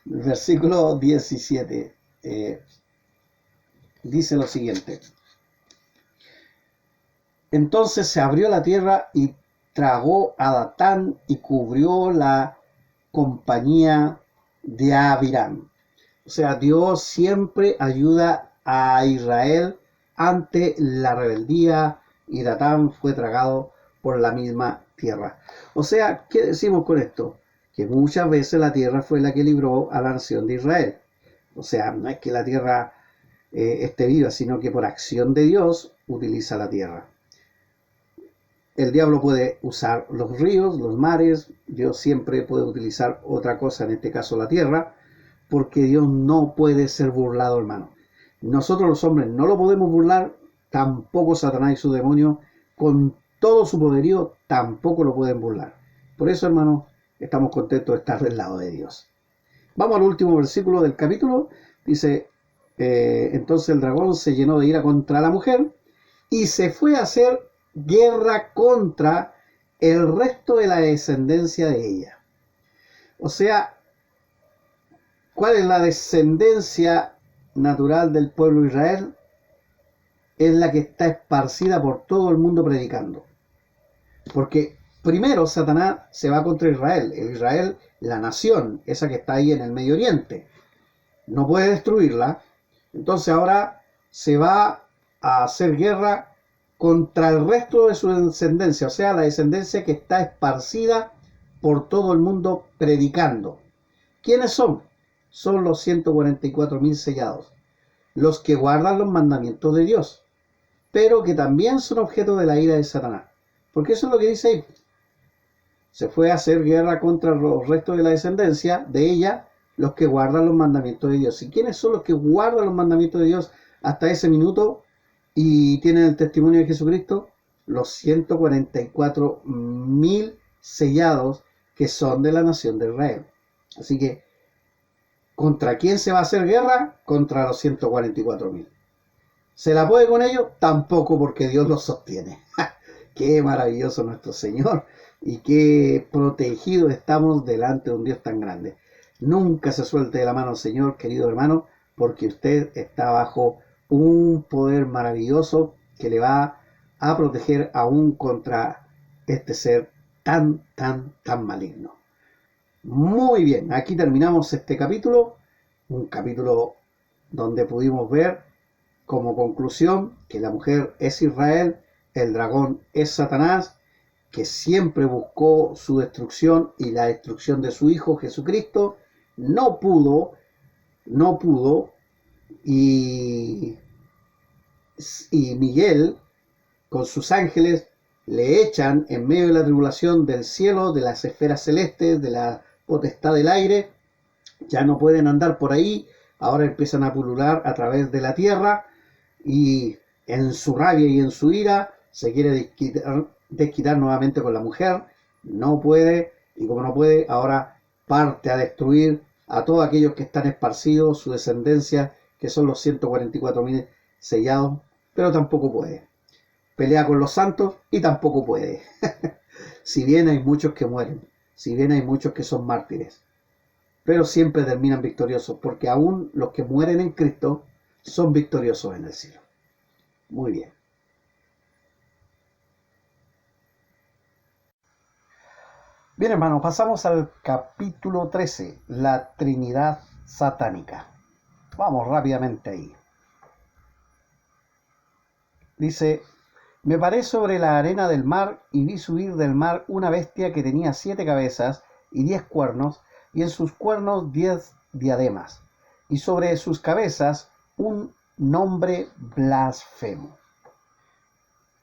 S1: Versículo 17. Dice lo siguiente. Entonces se abrió la tierra y tragó a Datán y cubrió la compañía de Abiram. O sea, Dios siempre ayuda a Israel ante la rebeldía y Datán fue tragado por la misma tierra. O sea, ¿qué decimos con esto? Que muchas veces la tierra fue la que libró a la nación de Israel. O sea, no es que la tierra esté viva, sino que por acción de Dios utiliza la tierra. El diablo puede usar los ríos, los mares, Dios siempre puede utilizar otra cosa, en este caso la tierra, porque Dios no puede ser burlado, hermano. Nosotros los hombres no lo podemos burlar, tampoco Satanás y su demonio, con todo su poderío, tampoco lo pueden burlar. Por eso, hermano, estamos contentos de estar del lado de Dios. Vamos al último versículo del capítulo. Dice, entonces el dragón se llenó de ira contra la mujer y se fue a hacer guerra contra el resto de la descendencia de ella. O sea, ¿cuál es la descendencia natural del pueblo de Israel? Es la que está esparcida por todo el mundo predicando. Porque primero Satanás se va contra Israel. El Israel, la nación, esa que está ahí en el Medio Oriente. No puede destruirla. Entonces ahora se va a hacer guerra contra el resto de su descendencia, o sea, la descendencia que está esparcida por todo el mundo predicando. ¿Quiénes son? Son los 144.000 sellados, los que guardan los mandamientos de Dios, pero que también son objeto de la ira de Satanás. Porque eso es lo que dice ahí. Se fue a hacer guerra contra los restos de la descendencia de ella, los que guardan los mandamientos de Dios. ¿Y quiénes son los que guardan los mandamientos de Dios hasta ese minuto y tienen el testimonio de Jesucristo? Los 144.000 sellados que son de la nación de Israel. Así que, ¿contra quién se va a hacer guerra? Contra los 144.000. ¿Se la puede con ellos? Tampoco, porque Dios los sostiene. ¡Qué maravilloso nuestro Señor! Y qué protegidos estamos delante de un Dios tan grande. Nunca se suelte de la mano, Señor, querido hermano, porque usted está bajo un poder maravilloso que le va a proteger aún contra este ser tan maligno. Muy bien, aquí terminamos este capítulo, un capítulo donde pudimos ver como conclusión que la mujer es Israel, el dragón es Satanás, que siempre buscó su destrucción y la destrucción de su Hijo Jesucristo. No pudo, y Miguel con sus ángeles le echan en medio de la tribulación del cielo, de las esferas celestes, de la potestad del aire. Ya no pueden andar por ahí, ahora empiezan a pulular a través de la tierra y en su rabia y en su ira se quiere desquitar nuevamente con la mujer. No puede, y como no puede, ahora parte a destruir a todos aquellos que están esparcidos, su descendencia, que son los 144.000 sellados, pero tampoco puede. Pelea con los santos y tampoco puede. Si bien hay muchos que mueren, si bien hay muchos que son mártires, pero siempre terminan victoriosos, porque aún los que mueren en Cristo son victoriosos en el cielo. Muy bien. Bien, hermanos, pasamos al capítulo 13, la Trinidad satánica. Vamos rápidamente ahí. Dice: me paré sobre la arena del mar y vi subir del mar una bestia que tenía 7 cabezas y 10 cuernos, y en sus cuernos 10 diademas, y sobre sus cabezas un nombre blasfemo.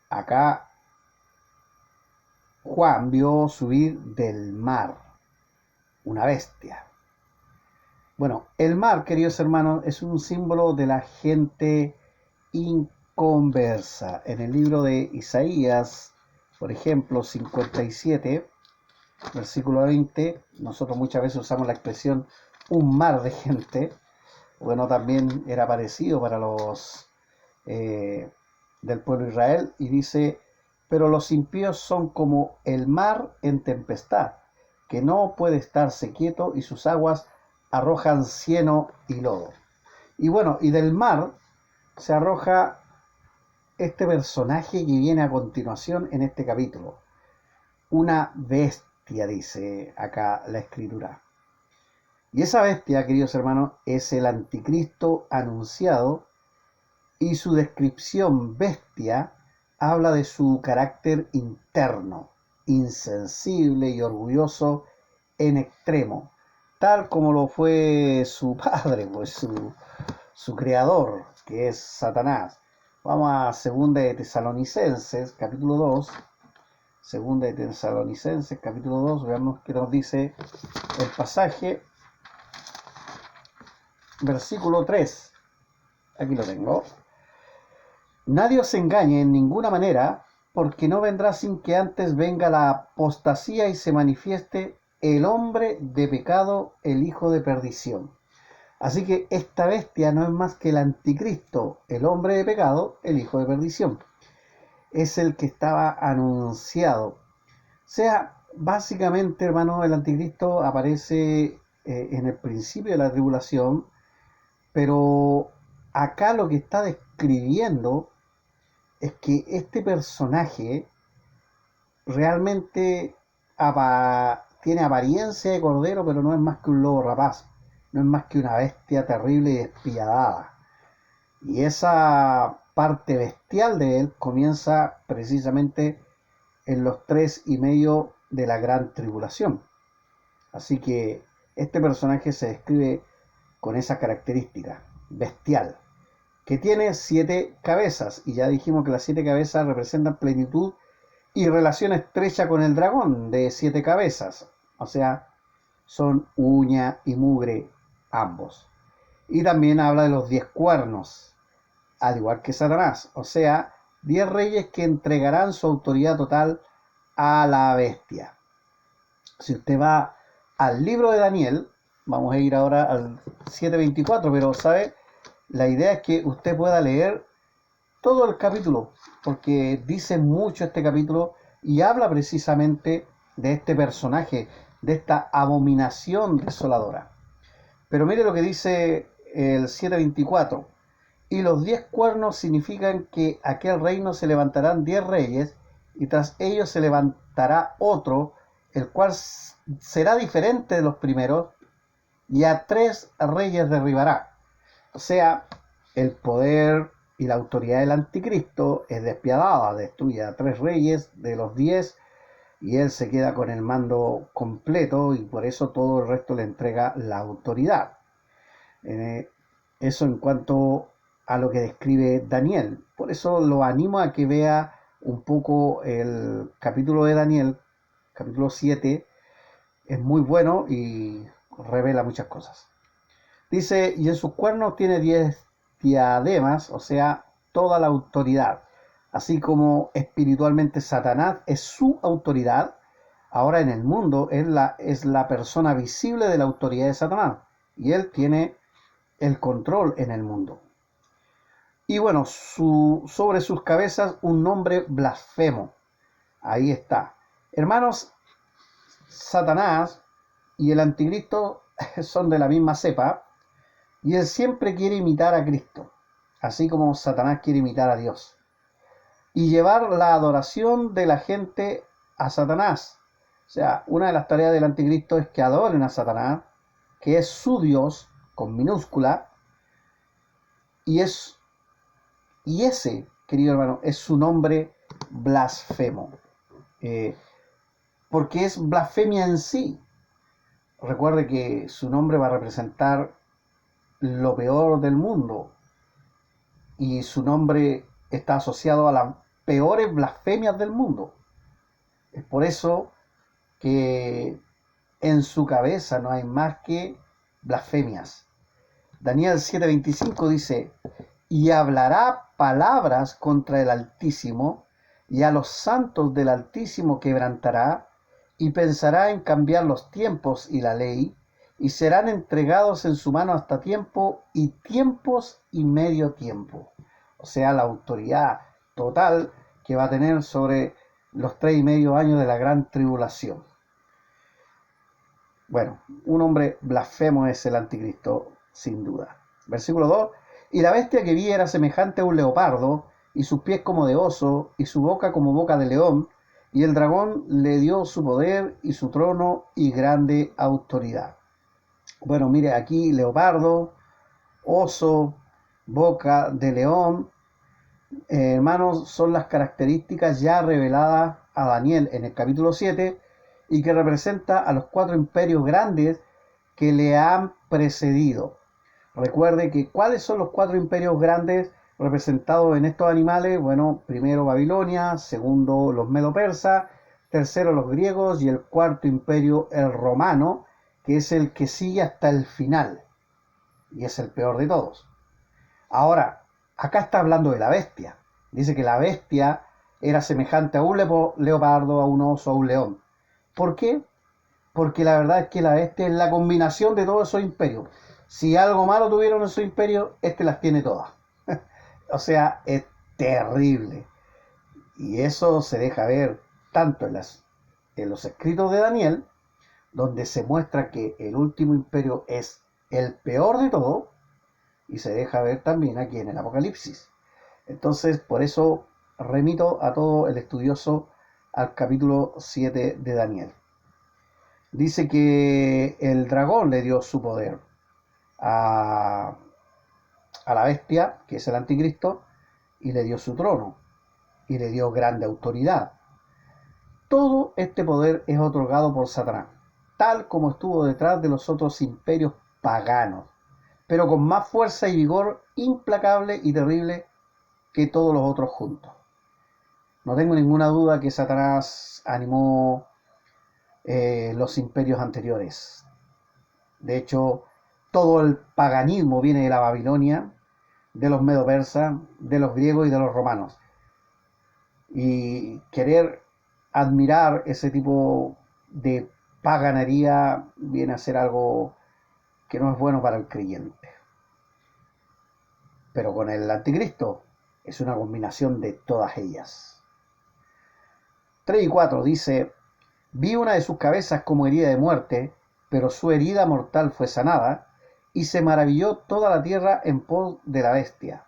S1: Acá Juan vio subir del mar una bestia. Bueno, el mar, queridos hermanos, es un símbolo de la gente inconversa. En el libro de Isaías, por ejemplo, 57, versículo 20, nosotros muchas veces usamos la expresión un mar de gente. Bueno, también era parecido para los del pueblo de Israel, y dice: pero los impíos son como el mar en tempestad, que no puede estarse quieto, y sus aguas arrojan cieno y lodo. Y bueno, y del mar se arroja este personaje que viene a continuación en este capítulo. Una bestia, dice acá la escritura. Y esa bestia, queridos hermanos, es el anticristo anunciado, y su descripción bestia habla de su carácter interno, insensible y orgulloso en extremo, tal como lo fue su padre, pues su creador, que es Satanás. Vamos a 2 de Tesalonicenses, capítulo 2. 2 de Tesalonicenses, capítulo 2, veamos qué nos dice el pasaje. Versículo 3. Aquí lo tengo. Nadie os engañe en ninguna manera, porque no vendrá sin que antes venga la apostasía y se manifieste el hombre de pecado, el hijo de perdición. Así que esta bestia no es más que el anticristo, el hombre de pecado, el hijo de perdición. Es el que estaba anunciado. O sea, básicamente, hermano, el anticristo aparece en el principio de la tribulación, pero acá lo que está describiendo es que este personaje realmente tiene apariencia de cordero, pero no es más que un lobo rapaz, no es más que una bestia terrible y despiadada. Y esa parte bestial de él comienza precisamente en los 3 y medio de la gran tribulación. Así que este personaje se describe con esa característica, bestial, que tiene 7 cabezas, y ya dijimos que las 7 cabezas representan plenitud y relación estrecha con el dragón de 7 cabezas, o sea, son uña y mugre ambos. Y también habla de los 10 cuernos, al igual que Satanás, o sea, 10 reyes que entregarán su autoridad total a la bestia. Si usted va al libro de Daniel, vamos a ir ahora al 7:24, pero ¿sabe? La idea es que usted pueda leer todo el capítulo, porque dice mucho este capítulo y habla precisamente de este personaje, de esta abominación desoladora. Pero mire lo que dice el 7:24. Y los 10 cuernos significan que aquel reino se levantarán 10 reyes, y tras ellos se levantará otro, el cual será diferente de los primeros, y a 3 reyes derribará. O sea, el poder y la autoridad del anticristo es despiadada, destruye a 3 reyes de los 10, y él se queda con el mando completo, y por eso todo el resto le entrega la autoridad. Eso en cuanto a lo que describe Daniel. Por eso lo animo a que vea un poco el capítulo de Daniel, capítulo 7, es muy bueno y revela muchas cosas. Dice: y en sus cuernos tiene 10 diademas, o sea, toda la autoridad. Así como espiritualmente Satanás es su autoridad, ahora en el mundo es la persona visible de la autoridad de Satanás, y él tiene el control en el mundo. Y bueno, sobre sus cabezas un nombre blasfemo. Ahí está. Hermanos, Satanás y el anticristo son de la misma cepa, y él siempre quiere imitar a Cristo, así como Satanás quiere imitar a Dios, y llevar la adoración de la gente a Satanás. O sea, una de las tareas del anticristo es que adoren a Satanás, que es su Dios, con minúscula, y ese, querido hermano, es su nombre blasfemo. Eh, porque es blasfemia en sí. Recuerde que su nombre va a representar lo peor del mundo, y su nombre está asociado a las peores blasfemias del mundo. Es por eso que en su cabeza no hay más que blasfemias. Daniel 7:25 dice: y hablará palabras contra el Altísimo, y a los santos del Altísimo quebrantará, y pensará en cambiar los tiempos y la ley, y serán entregados en su mano hasta tiempo y tiempos y medio tiempo. O sea, la autoridad total que va a tener sobre los 3,5 años de la gran tribulación. Bueno, un hombre blasfemo es el anticristo, sin duda. Versículo 2. Y la bestia que vi era semejante a un leopardo, y sus pies como de oso, y su boca como boca de león, y el dragón le dio su poder y su trono y grande autoridad. Bueno, mire, aquí leopardo, oso, boca de león, hermanos, son las características ya reveladas a Daniel en el capítulo 7, y que representa a los 4 imperios grandes que le han precedido. Recuerde que ¿cuáles son los 4 imperios grandes representados en estos animales? Bueno, primero Babilonia, segundo los medo-persas, tercero los griegos, y el cuarto imperio el romano, que es el que sigue hasta el final, y es el peor de todos. Ahora, acá está hablando de la bestia. Dice que la bestia era semejante a un leopardo, a un oso, a un león. ¿Por qué? Porque la verdad es que la bestia es la combinación de todos esos imperios. Si algo malo tuvieron esos imperios, este las tiene todas. O sea, es terrible. Y eso se deja ver tanto en los escritos de Daniel, donde se muestra que el último imperio es el peor de todo, y se deja ver también aquí en el Apocalipsis. Entonces, por eso remito a todo el estudioso al capítulo 7 de Daniel. Dice que el dragón le dio su poder a la bestia, que es el anticristo, y le dio su trono, y le dio grande autoridad. Todo este poder es otorgado por Satanás, tal como estuvo detrás de los otros imperios paganos, pero con más fuerza y vigor implacable y terrible que todos los otros juntos. No tengo ninguna duda que Satanás animó los imperios anteriores. De hecho, todo el paganismo viene de la Babilonia, de los medo-persas, de los griegos y de los romanos. Y querer admirar ese tipo de paganería viene a ser algo que no es bueno para el creyente. Pero con el anticristo es una combinación de todas ellas. 3 y 4 dice: vi una de sus cabezas como herida de muerte, pero su herida mortal fue sanada, y se maravilló toda la tierra en pos de la bestia.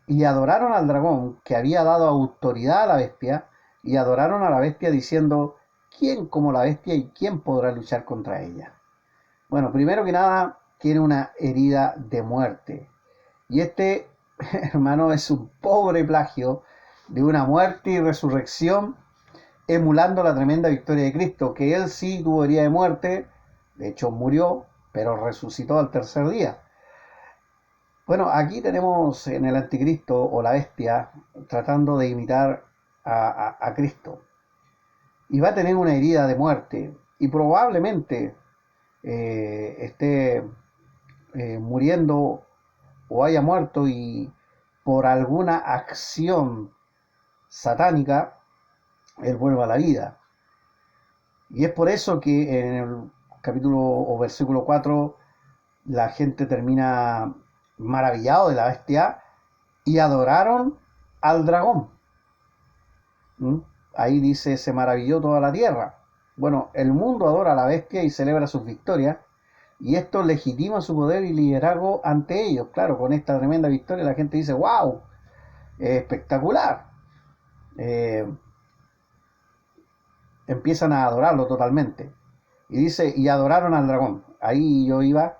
S1: Y adoraron al dragón, que había dado autoridad a la bestia, y adoraron a la bestia diciendo: ¿quién como la bestia y quién podrá luchar contra ella? Bueno, primero que nada, tiene una herida de muerte. Y este, hermano, es un pobre plagio de una muerte y resurrección, emulando la tremenda victoria de Cristo, que él sí tuvo herida de muerte, de hecho murió, pero resucitó al tercer día. Bueno, aquí tenemos en el anticristo o la bestia tratando de imitar a Cristo. Y va a tener una herida de muerte, y probablemente esté muriendo o haya muerto, y por alguna acción satánica él vuelva a la vida. Y es por eso que en el capítulo o versículo 4 la gente termina maravillado de la bestia, y adoraron al dragón. ¿Mm? Ahí dice: se maravilló toda la tierra. Bueno, el mundo adora a la bestia y celebra sus victorias, y esto legitima su poder y liderazgo ante ellos. Claro, con esta tremenda victoria la gente dice: wow, espectacular. empiezan a adorarlo totalmente. Y dice, y adoraron al dragón. Ahí yo iba.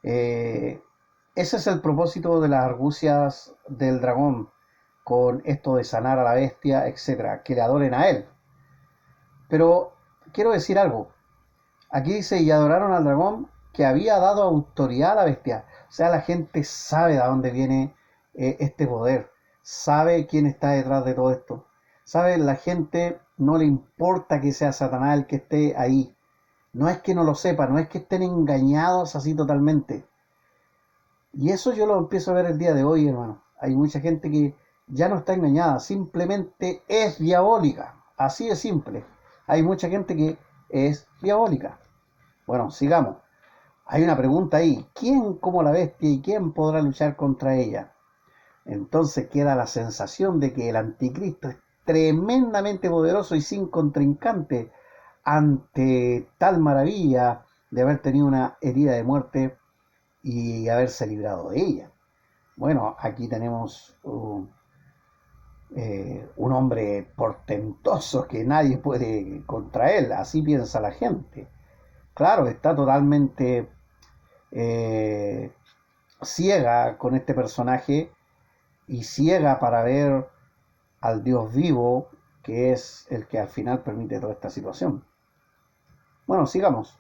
S1: Ese es el propósito de las argucias del dragón, con esto de sanar a la bestia, etcétera, que le adoren a él. Pero quiero decir algo. Aquí dice, y adoraron al dragón que había dado autoridad a la bestia. O sea, la gente sabe de dónde viene este poder, sabe quién está detrás de todo esto. Sabe, la gente no le importa que sea Satanás el que esté ahí. No es que no lo sepa, no es que estén engañados así totalmente. Y eso yo lo empiezo a ver el día de hoy, hermano. Hay mucha gente que ya no está engañada, simplemente es diabólica. Así de simple. Hay mucha gente que es diabólica. Bueno, sigamos. Hay una pregunta ahí. ¿Quién como la bestia y quién podrá luchar contra ella? Entonces queda la sensación de que el anticristo es tremendamente poderoso y sin contrincante ante tal maravilla de haber tenido una herida de muerte y haberse librado de ella. Bueno, aquí tenemos un hombre portentoso que nadie puede contra él, así piensa la gente. Claro, está totalmente eh, ciega con este personaje y ciega para ver al Dios vivo, que es el que al final permite toda esta situación. Bueno, sigamos.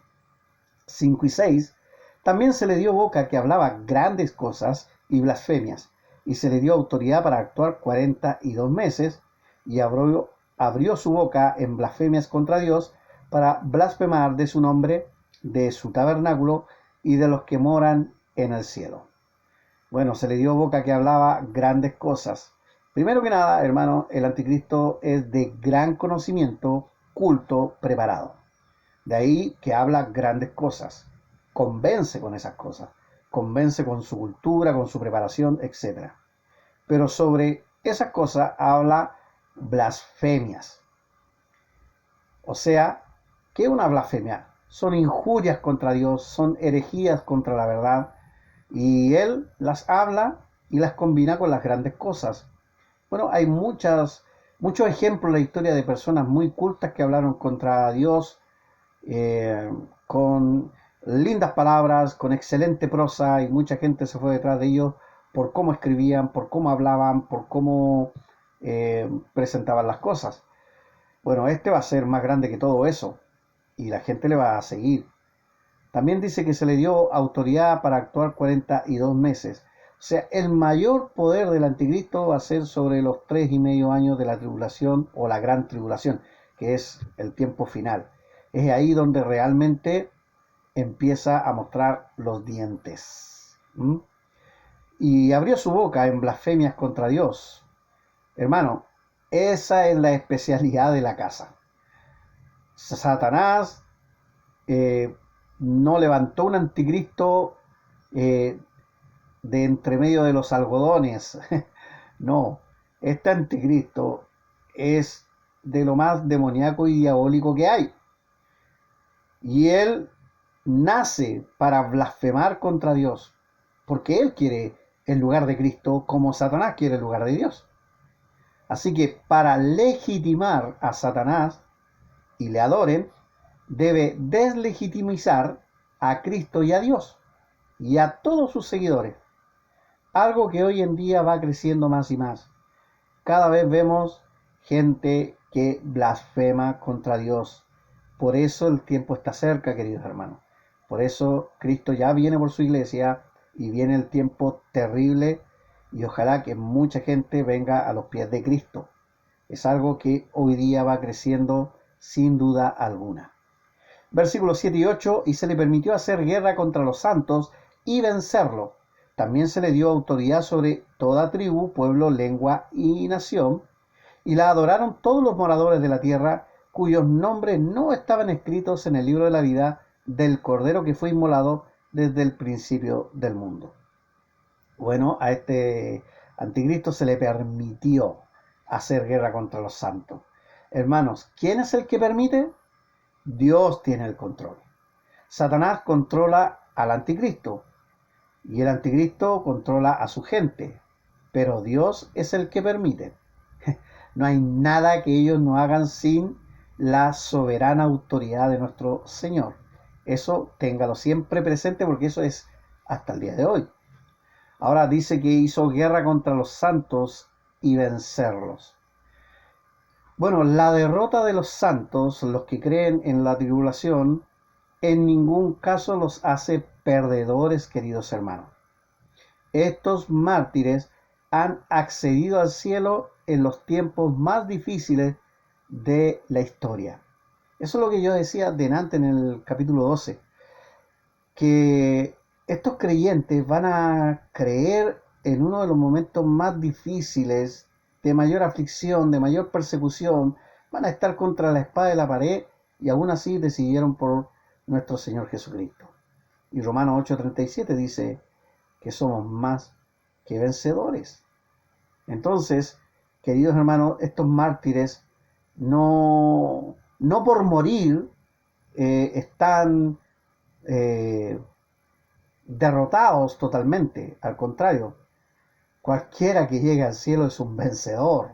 S1: 5 y 6. También se le dio boca que hablaba grandes cosas y blasfemias, y se le dio autoridad para actuar 42 meses, y abrió su boca en blasfemias contra Dios para blasfemar de su nombre, de su tabernáculo y de los que moran en el cielo. Bueno, se le dio boca que hablaba grandes cosas. Primero que nada, hermano, el anticristo es de gran conocimiento, culto, preparado. De ahí que habla grandes cosas. Convence con esas cosas. Convence con su cultura, con su preparación, etc. Pero sobre esas cosas habla blasfemias. O sea, ¿qué es una blasfemia? Son injurias contra Dios, son herejías contra la verdad. Y él las habla y las combina con las grandes cosas. Bueno, hay muchos ejemplos en la historia de personas muy cultas que hablaron contra Dios, con lindas palabras, con excelente prosa, y mucha gente se fue detrás de ellos por cómo escribían, por cómo hablaban, por cómo presentaban las cosas. Bueno, este va a ser más grande que todo eso y la gente le va a seguir. También dice que se le dio autoridad para actuar 42 meses. O sea, el mayor poder del anticristo va a ser sobre los 3,5 años de la tribulación o la gran tribulación, que es el tiempo final. Es ahí donde realmente empieza a mostrar los dientes. Y abrió su boca en blasfemias contra Dios. Hermano, esa es la especialidad de la casa. Satanás no levantó un anticristo de entre medio de los algodones. No, este anticristo es de lo más demoníaco y diabólico que hay. Y él nace para blasfemar contra Dios, porque él quiere el lugar de Cristo como Satanás quiere el lugar de Dios. Así que para legitimar a Satanás y le adoren, debe deslegitimizar a Cristo y a Dios y a todos sus seguidores. Algo que hoy en día va creciendo más y más. Cada vez vemos gente que blasfema contra Dios. Por eso el tiempo está cerca, queridos hermanos. Por eso Cristo ya viene por su iglesia y viene el tiempo terrible, y ojalá que mucha gente venga a los pies de Cristo. Es algo que hoy día va creciendo sin duda alguna. Versículos 7 y 8, y se le permitió hacer guerra contra los santos y vencerlo. También se le dio autoridad sobre toda tribu, pueblo, lengua y nación, y la adoraron todos los moradores de la tierra, cuyos nombres no estaban escritos en el libro de la vida del Cordero que fue inmolado desde el principio del mundo. Bueno, a este anticristo se le permitió hacer guerra contra los santos. Hermanos, ¿quién es el que permite? Dios tiene el control. Satanás controla al anticristo y el anticristo controla a su gente, pero Dios es el que permite. No hay nada que ellos no hagan sin la soberana autoridad de nuestro Señor. Eso téngalo siempre presente porque eso es hasta el día de hoy. Ahora dice que hizo guerra contra los santos y vencerlos. Bueno, la derrota de los santos, los que creen en la tribulación, en ningún caso los hace perdedores, queridos hermanos. Estos mártires han accedido al cielo en los tiempos más difíciles de la historia. Eso es lo que yo decía delante en el capítulo 12, que estos creyentes van a creer en uno de los momentos más difíciles, de mayor aflicción, de mayor persecución, van a estar contra la espada de la pared y aún así decidieron por nuestro Señor Jesucristo. Y Romanos 8:37 dice que somos más que vencedores. Entonces, queridos hermanos, estos mártires no por morir están derrotados totalmente. Al contrario, cualquiera que llegue al cielo es un vencedor.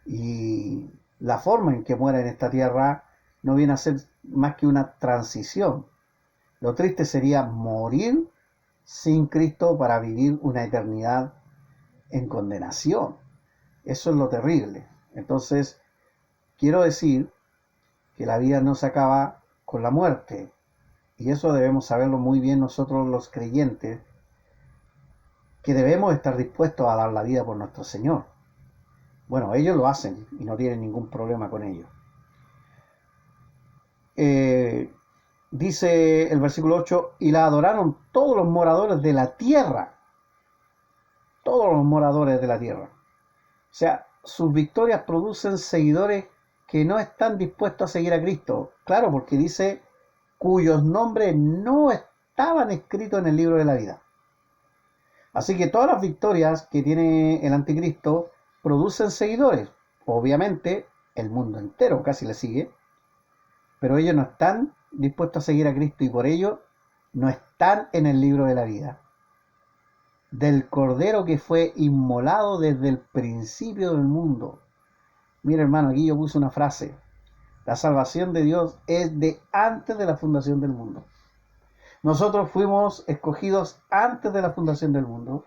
S1: Y la forma en que muere en esta tierra no viene a ser más que una transición. Lo triste sería morir sin Cristo para vivir una eternidad en condenación. Eso es lo terrible. Entonces, quiero decir que la vida no se acaba con la muerte. Y eso debemos saberlo muy bien nosotros los creyentes, que debemos estar dispuestos a dar la vida por nuestro Señor. Bueno, ellos lo hacen y no tienen ningún problema con ello. Dice el versículo 8, y la adoraron todos los moradores de la tierra. Todos los moradores de la tierra. O sea, sus victorias producen seguidores que no están dispuestos a seguir a Cristo. Claro, porque dice cuyos nombres no estaban escritos en el libro de la vida. Así que todas las victorias que tiene el anticristo producen seguidores. Obviamente, el mundo entero casi le sigue. Pero ellos no están dispuestos a seguir a Cristo y por ello no están en el libro de la vida. Del Cordero que fue inmolado desde el principio del mundo. Mira, hermano, aquí yo puse una frase. La salvación de Dios es de antes de la fundación del mundo. Nosotros fuimos escogidos antes de la fundación del mundo.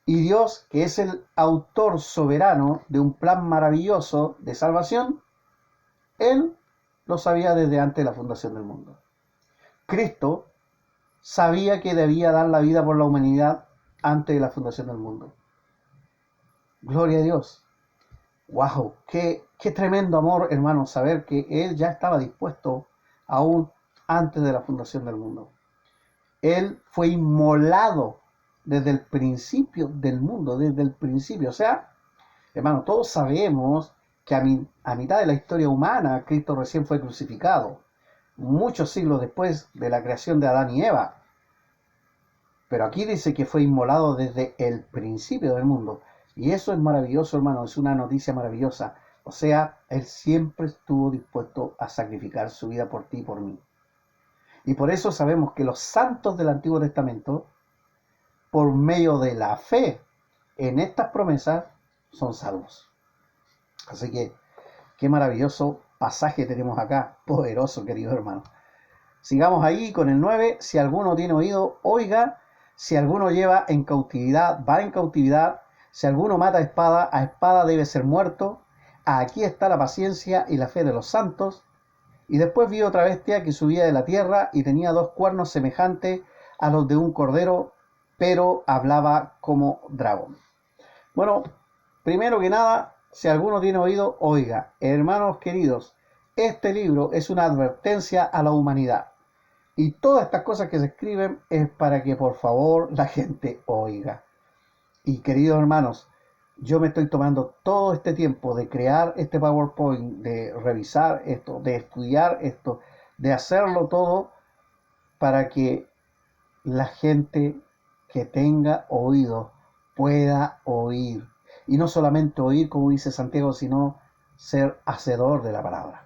S1: Y Dios, que es el autor soberano de un plan maravilloso de salvación, Él lo sabía desde antes de la fundación del mundo. Cristo sabía que debía dar la vida por la humanidad antes de la fundación del mundo. Gloria a Dios. ¡Wow! Qué tremendo amor, hermano, saber que Él ya estaba dispuesto aún antes de la fundación del mundo. Él fue inmolado desde el principio del mundo, desde el principio. O sea, hermano, todos sabemos que a mitad de la historia humana, Cristo recién fue crucificado, muchos siglos después de la creación de Adán y Eva. Pero aquí dice que fue inmolado desde el principio del mundo. Y eso es maravilloso, hermano, es una noticia maravillosa. O sea, Él siempre estuvo dispuesto a sacrificar su vida por ti y por mí. Y por eso sabemos que los santos del Antiguo Testamento, por medio de la fe en estas promesas, son salvos. Así que, qué maravilloso pasaje tenemos acá, poderoso, querido hermano. Sigamos ahí con el 9. Si alguno tiene oído, oiga. Si alguno lleva en cautividad, va en cautividad. Si alguno mata a espada debe ser muerto. Aquí está la paciencia y la fe de los santos. Y después vi otra bestia que subía de la tierra y tenía 2 cuernos semejantes a los de un cordero, pero hablaba como dragón. Bueno, primero que nada, si alguno tiene oído, oiga. Hermanos queridos, este libro es una advertencia a la humanidad. Y todas estas cosas que se escriben es para que por favor la gente oiga. Y queridos hermanos, yo me estoy tomando todo este tiempo de crear este PowerPoint, de revisar esto, de estudiar esto, de hacerlo todo para que la gente que tenga oído pueda oír. Y no solamente oír, como dice Santiago, sino ser hacedor de la palabra.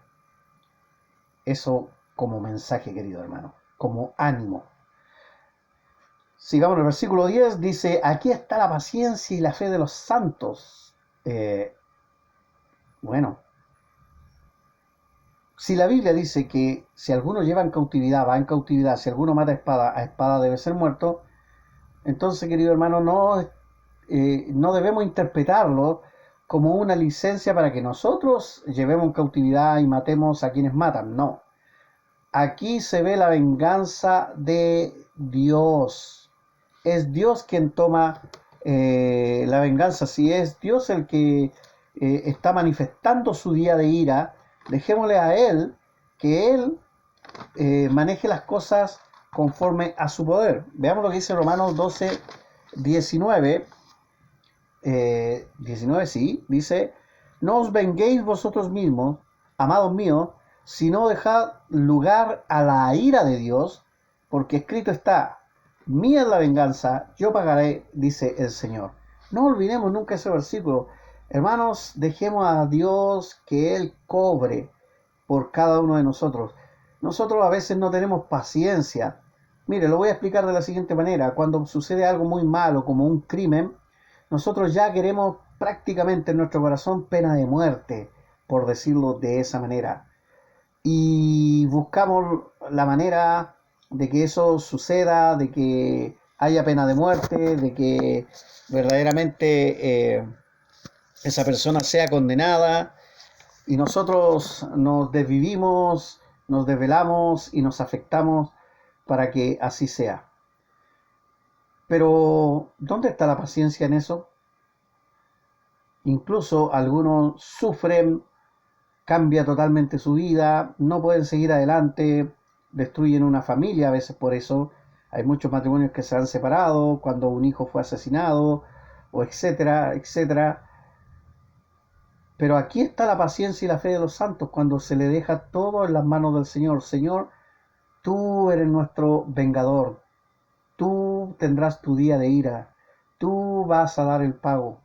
S1: Eso como mensaje, querido hermano, como ánimo. Sigamos en el versículo 10, dice, aquí está la paciencia y la fe de los santos. Bueno, Si la Biblia dice que si alguno lleva en cautividad, va en cautividad, si alguno mata a espada debe ser muerto, entonces, querido hermano, no debemos interpretarlo como una licencia para que nosotros llevemos en cautividad y matemos a quienes matan. No. Aquí se ve la venganza de Dios. Es Dios quien toma la venganza. Si es Dios el que está manifestando su día de ira, dejémosle a Él que Él maneje las cosas conforme a su poder. Veamos lo que dice Romanos 12, 19. 19 sí, dice: no os venguéis vosotros mismos, amados míos, sino dejad lugar a la ira de Dios, porque escrito está: mía es la venganza, yo pagaré, dice el Señor. No olvidemos nunca ese versículo. Hermanos, dejemos a Dios que Él cobre por cada uno de nosotros. Nosotros a veces no tenemos paciencia. Mire, lo voy a explicar de la siguiente manera. Cuando sucede algo muy malo, como un crimen, nosotros ya queremos prácticamente en nuestro corazón pena de muerte, por decirlo de esa manera. Y buscamos la manera de que eso suceda, de que haya pena de muerte, de que verdaderamente esa persona sea condenada. Y nosotros nos desvivimos, nos desvelamos y nos afectamos para que así sea. Pero, ¿dónde está la paciencia en eso? Incluso algunos sufren, cambia totalmente su vida, no pueden seguir adelante, destruyen una familia a veces por eso. Hay muchos matrimonios que se han separado cuando un hijo fue asesinado, o etcétera, etcétera. Pero aquí está la paciencia y la fe de los santos cuando se le deja todo en las manos del Señor. Señor, tú eres nuestro vengador, tú tendrás tu día de ira, tú vas a dar el pago.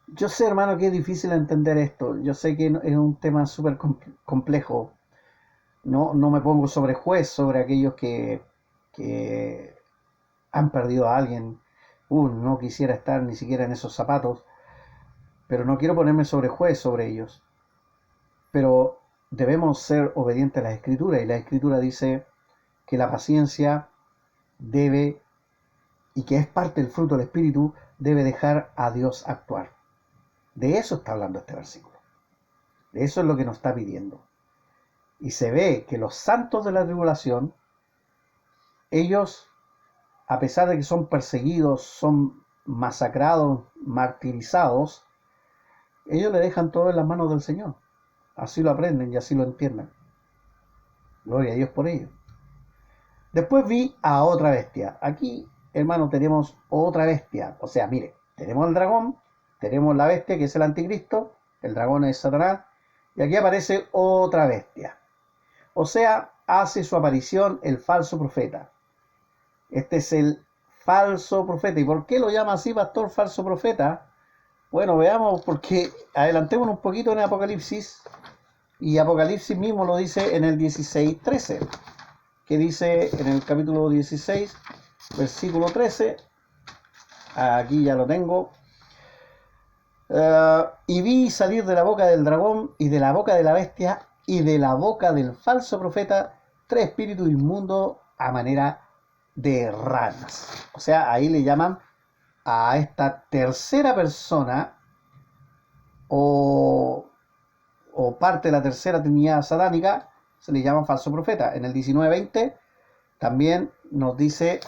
S1: Yo sé, hermano, que es difícil entender esto. Yo sé que es un tema súper complejo. No me pongo sobre juez sobre aquellos que han perdido a alguien. No quisiera estar ni siquiera en esos zapatos, pero no quiero ponerme sobre juez sobre ellos. Pero debemos ser obedientes a la Escritura, y la Escritura dice que la paciencia debe, y que es parte del fruto del Espíritu, debe dejar a Dios actuar. De eso está hablando este versículo. De eso es lo que nos está pidiendo. Y se ve que los santos de la tribulación, ellos, a pesar de que son perseguidos, son masacrados, martirizados, ellos le dejan todo en las manos del Señor. Así lo aprenden y así lo entienden. Gloria a Dios por ello. Después vi a otra bestia. Aquí, hermano, tenemos otra bestia. O sea, mire, tenemos el dragón, tenemos la bestia que es el anticristo, el dragón es Satanás, y aquí aparece otra bestia. O sea, hace su aparición el falso profeta. Este es el falso profeta. ¿Y por qué lo llama así, pastor, falso profeta? Bueno, veamos, porque adelantémonos un poquito en Apocalipsis, y Apocalipsis mismo lo dice en el 16:13, que dice en el capítulo 16, versículo 13, aquí ya lo tengo. Y vi salir de la boca del dragón y de la boca de la bestia y de la boca del falso profeta 3 espíritus inmundos a manera de ranas. O sea, ahí le llaman a esta tercera persona o parte de la tercera trinidad satánica, se le llama falso profeta. En el 19:20 también nos dice: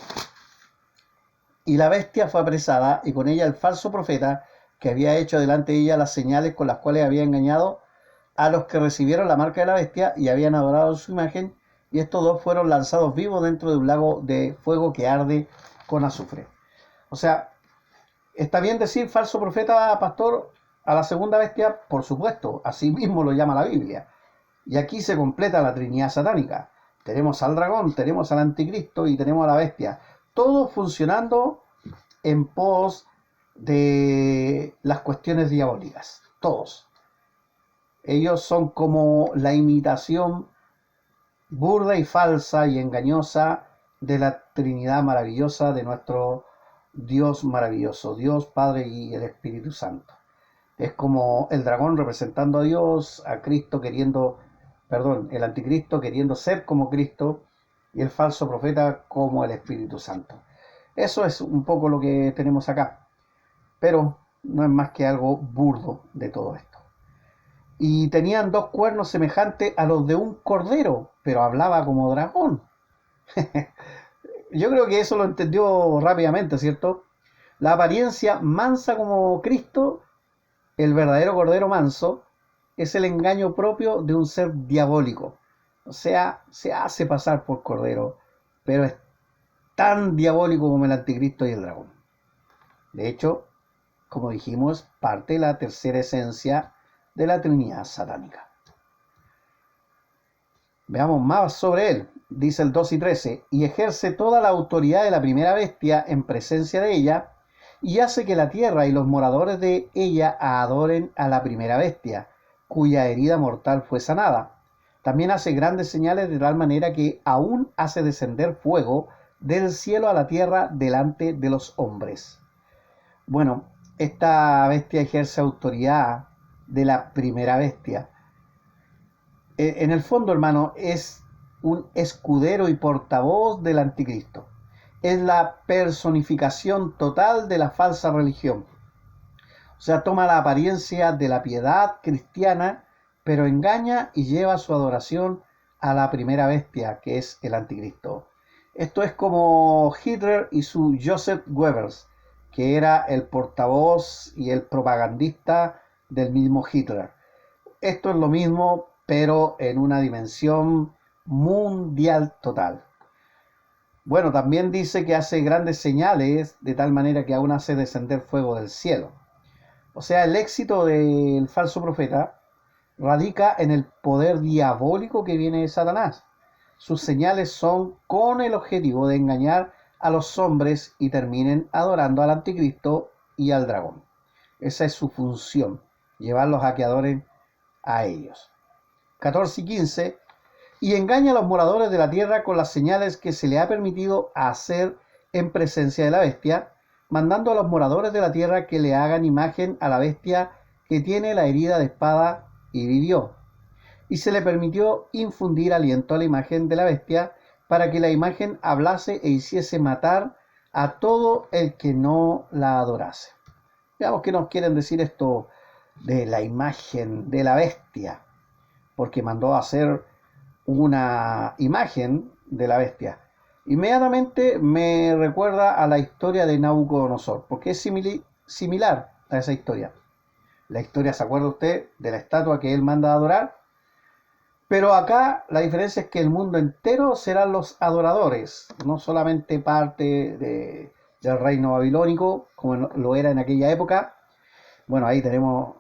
S1: y la bestia fue apresada, y con ella el falso profeta, que había hecho delante de ella las señales con las cuales había engañado a los que recibieron la marca de la bestia y habían adorado su imagen, y estos dos fueron lanzados vivos dentro de un lago de fuego que arde con azufre. O sea, ¿está bien decir falso profeta, pastor, a la segunda bestia? Por supuesto, así mismo lo llama la Biblia. Y aquí se completa la trinidad satánica. Tenemos al dragón, tenemos al anticristo y tenemos a la bestia. Todos funcionando en pos de las cuestiones diabólicas. Todos. Ellos son como la imitación burda y falsa y engañosa de la Trinidad maravillosa de nuestro Dios maravilloso, Dios Padre y el Espíritu Santo. Es como el dragón representando a Dios, a Cristo queriendo el anticristo queriendo ser como Cristo y el falso profeta como el Espíritu Santo. Eso es un poco lo que tenemos acá, pero no es más que algo burdo de todo esto. Y tenían 2 cuernos semejantes a los de un cordero, pero hablaba como dragón. Yo creo que eso lo entendió rápidamente, ¿cierto? La apariencia mansa como Cristo, el verdadero cordero manso, es el engaño propio de un ser diabólico. O sea, se hace pasar por cordero, pero es tan diabólico como el anticristo y el dragón. De hecho, como dijimos, parte de la tercera esencia de la Trinidad satánica. Veamos más sobre él. Dice el 2 y 13, y ejerce toda la autoridad de la primera bestia en presencia de ella, y hace que la tierra y los moradores de ella adoren a la primera bestia, cuya herida mortal fue sanada. También hace grandes señales de tal manera que aún hace descender fuego del cielo a la tierra delante de los hombres. Bueno, esta bestia ejerce autoridad de la primera bestia. En el fondo, hermano, es un escudero y portavoz del anticristo. Es la personificación total de la falsa religión. O sea, toma la apariencia de la piedad cristiana, pero engaña y lleva su adoración a la primera bestia, que es el anticristo. Esto es como Hitler y su Joseph Goebbels, que era el portavoz y el propagandista del mismo Hitler. Esto es lo mismo, pero en una dimensión mundial total. Bueno, también dice que hace grandes señales de tal manera que aún hace descender fuego del cielo. O sea, el éxito del falso profeta radica en el poder diabólico que viene de Satanás. Sus señales son con el objetivo de engañar a los hombres y terminen adorando al anticristo y al dragón. Esa es su función, llevarlos a que adoren a ellos. 14 y 15, y engaña a los moradores de la tierra con las señales que se le ha permitido hacer en presencia de la bestia, mandando a los moradores de la tierra que le hagan imagen a la bestia que tiene la herida de espada y vivió. Y se le permitió infundir aliento a la imagen de la bestia para que la imagen hablase e hiciese matar a todo el que no la adorase. Veamos qué nos quieren decir esto de la imagen de la bestia, porque mandó a hacer una imagen de la bestia. Inmediatamente me recuerda a la historia de Nabucodonosor, porque es similar a esa historia. La historia, ¿se acuerda usted de la estatua que él manda a adorar? Pero acá la diferencia es que el mundo entero serán los adoradores, no solamente parte del reino babilónico, como lo era en aquella época. Bueno, ahí tenemos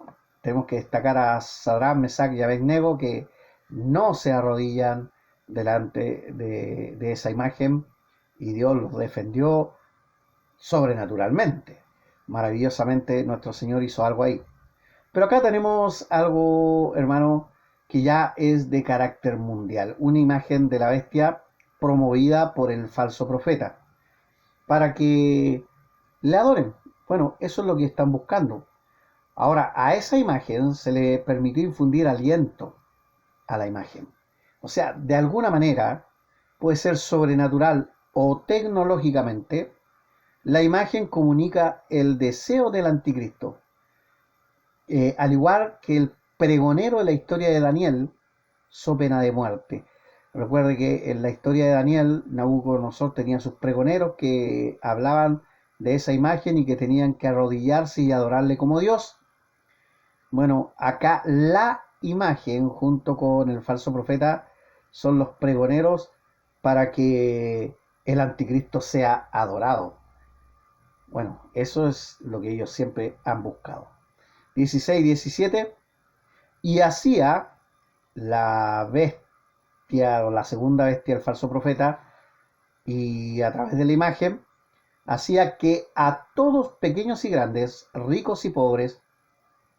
S1: que destacar a Sadrach, Mesach y Abednego, que no se arrodillan delante de esa imagen, y Dios los defendió sobrenaturalmente. Maravillosamente nuestro Señor hizo algo ahí. Pero acá tenemos algo, hermano, que ya es de carácter mundial. Una imagen de la bestia promovida por el falso profeta, para que le adoren. Bueno, eso es lo que están buscando. Ahora, a esa imagen se le permitió infundir aliento a la imagen. O sea, de alguna manera, puede ser sobrenatural o tecnológicamente, la imagen comunica el deseo del anticristo. Al igual que el pregonero de la historia de Daniel, so pena de muerte. Recuerde que en la historia de Daniel, Nabucodonosor tenía sus pregoneros que hablaban de esa imagen y que tenían que arrodillarse y adorarle como Dios. Bueno, acá la imagen junto con el falso profeta son los pregoneros para que el anticristo sea adorado. Bueno, eso es lo que ellos siempre han buscado. 16, 17. Y hacía la bestia o la segunda bestia, el falso profeta, y a través de la imagen, hacía que a todos, pequeños y grandes, ricos y pobres,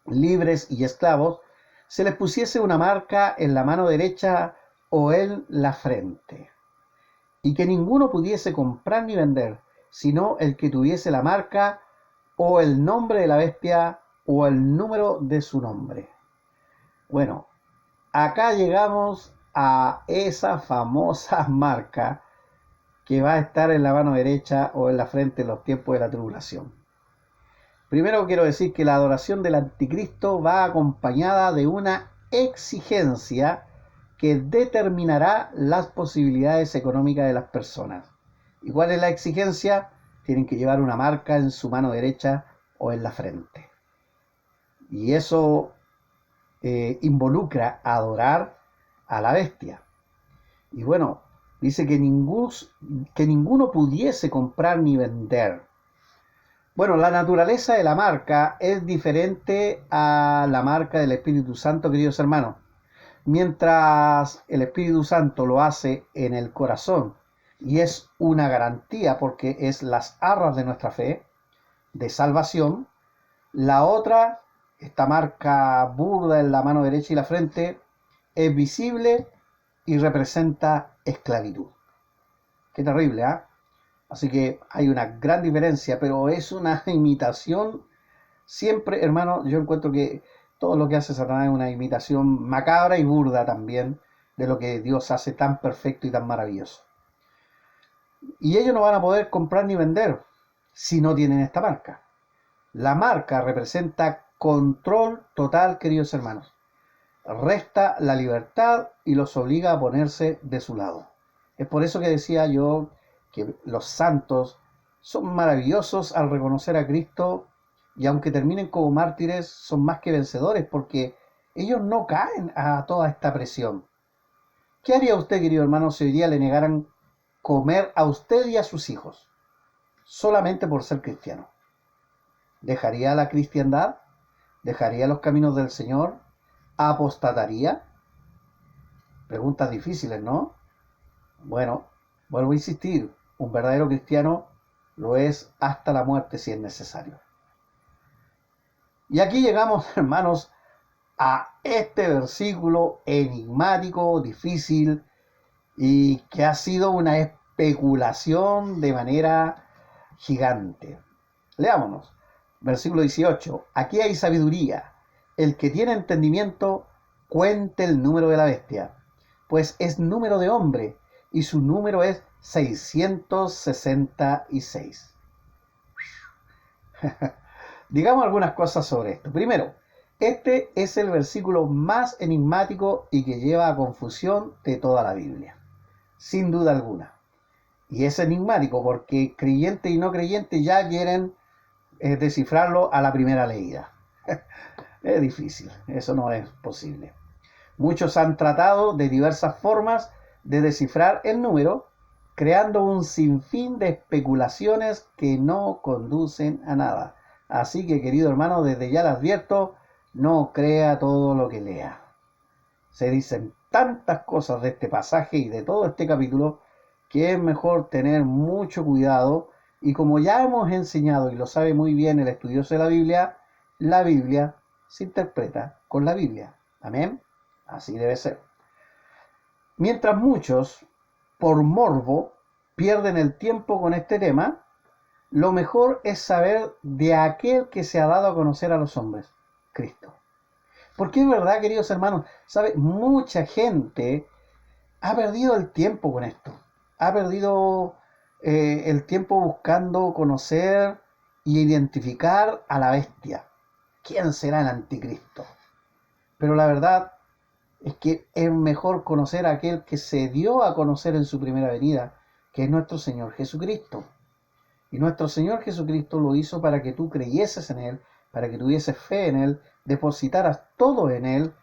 S1: libres y esclavos, se les pusiese una marca en la mano derecha o en la frente, y que ninguno pudiese comprar ni vender, sino el que tuviese la marca o el nombre de la bestia o el número de su nombre. Bueno, acá llegamos a esa famosa marca que va a estar en la mano derecha o en la frente en los tiempos de la tribulación. Primero quiero decir que la adoración del anticristo va acompañada de una exigencia que determinará las posibilidades económicas de las personas. ¿Y cuál es la exigencia? Tienen que llevar una marca en su mano derecha o en la frente. Y eso involucra adorar a la bestia. Y bueno, dice que ninguno pudiese comprar ni vender. Bueno, la naturaleza de la marca es diferente a la marca del Espíritu Santo, queridos hermanos. Mientras el Espíritu Santo lo hace en el corazón y es una garantía porque es las arras de nuestra fe, de salvación, la otra, esta marca burda en la mano derecha y la frente, es visible y representa esclavitud. Qué terrible, ¿eh? Así que hay una gran diferencia, pero es una imitación. Siempre, hermano, yo encuentro que todo lo que hace Satanás es una imitación macabra y burda también de lo que Dios hace tan perfecto y tan maravilloso. Y ellos no van a poder comprar ni vender si no tienen esta marca. La marca representa control total, queridos hermanos. Resta la libertad y los obliga a ponerse de su lado. Es por eso que decía yo que los santos son maravillosos al reconocer a Cristo y aunque terminen como mártires, son más que vencedores porque ellos no caen a toda esta presión. ¿Qué haría usted, querido hermano, si hoy día le negaran comer a usted y a sus hijos solamente por ser cristiano? ¿Dejaría la cristiandad? ¿Dejaría los caminos del Señor? ¿Apostataría? Preguntas difíciles, ¿no? Bueno, vuelvo a insistir, un verdadero cristiano lo es hasta la muerte si es necesario. Y aquí llegamos, hermanos, a este versículo enigmático, difícil y que ha sido una especulación de manera gigante. Leámonos. Versículo 18. Aquí hay sabiduría. El que tiene entendimiento, cuente el número de la bestia, pues es número de hombre, y su número es 666. Digamos algunas cosas sobre esto. Primero, este es el versículo más enigmático y que lleva a confusión de toda la Biblia, sin duda alguna. Y es enigmático porque creyentes y no creyentes ya quieren descifrarlo a la primera leída. Es difícil, eso no es posible. Muchos han tratado de diversas formas de descifrar el número, creando un sinfín de especulaciones que no conducen a nada. Así que, querido hermano, desde ya le advierto, no crea todo lo que lea. Se dicen tantas cosas de este pasaje y de todo este capítulo que es mejor tener mucho cuidado. Y como ya hemos enseñado y lo sabe muy bien el estudioso de la Biblia se interpreta con la Biblia. Amén. Así debe ser. Mientras muchos, por morbo, pierden el tiempo con este tema, lo mejor es saber de aquel que se ha dado a conocer a los hombres, Cristo. Porque es verdad, queridos hermanos, ¿sabe? Mucha gente ha perdido el tiempo con esto. Ha perdido el tiempo buscando conocer y identificar a la bestia. ¿Quién será el anticristo? Pero la verdad es que es mejor conocer a aquel que se dio a conocer en su primera venida, que es nuestro Señor Jesucristo. Y nuestro Señor Jesucristo lo hizo para que tú creyeses en Él, para que tuvieses fe en Él, depositaras todo en Él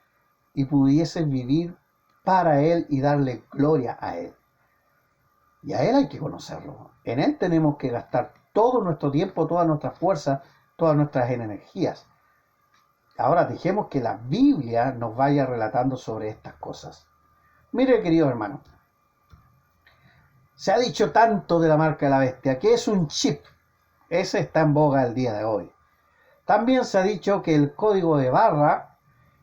S1: y pudieses vivir para Él y darle gloria a Él. Y a Él hay que conocerlo. En Él tenemos que gastar todo nuestro tiempo, todas nuestras fuerzas, todas nuestras energías. Ahora dejemos que la Biblia nos vaya relatando sobre estas cosas. Mire, querido hermano, se ha dicho tanto de la marca de la bestia, que es un chip. Ese está en boga el día de hoy. También se ha dicho que el código de barra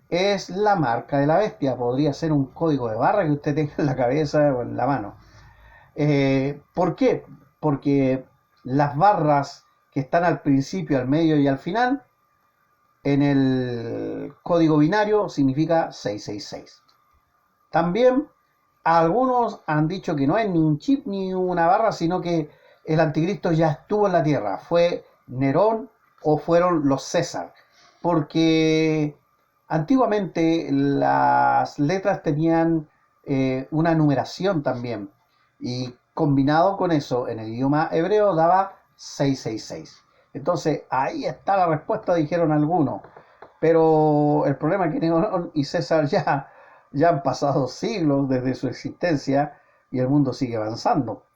S1: es la marca de la bestia. Podría ser un código de barra que usted tenga en la cabeza o en la mano. ¿Por qué? Porque las barras que están al principio, al medio y al final, en el código binario significa 666. También algunos han dicho que no es ni un chip ni una barra, sino que el anticristo ya estuvo en la tierra. Fue Nerón o fueron los César. Porque antiguamente las letras tenían una numeración también. Y combinado con eso en el idioma hebreo daba 666. Entonces ahí está la respuesta, dijeron algunos. Pero el problema es que Nerón y César ya han pasado siglos desde su existencia y el mundo sigue avanzando.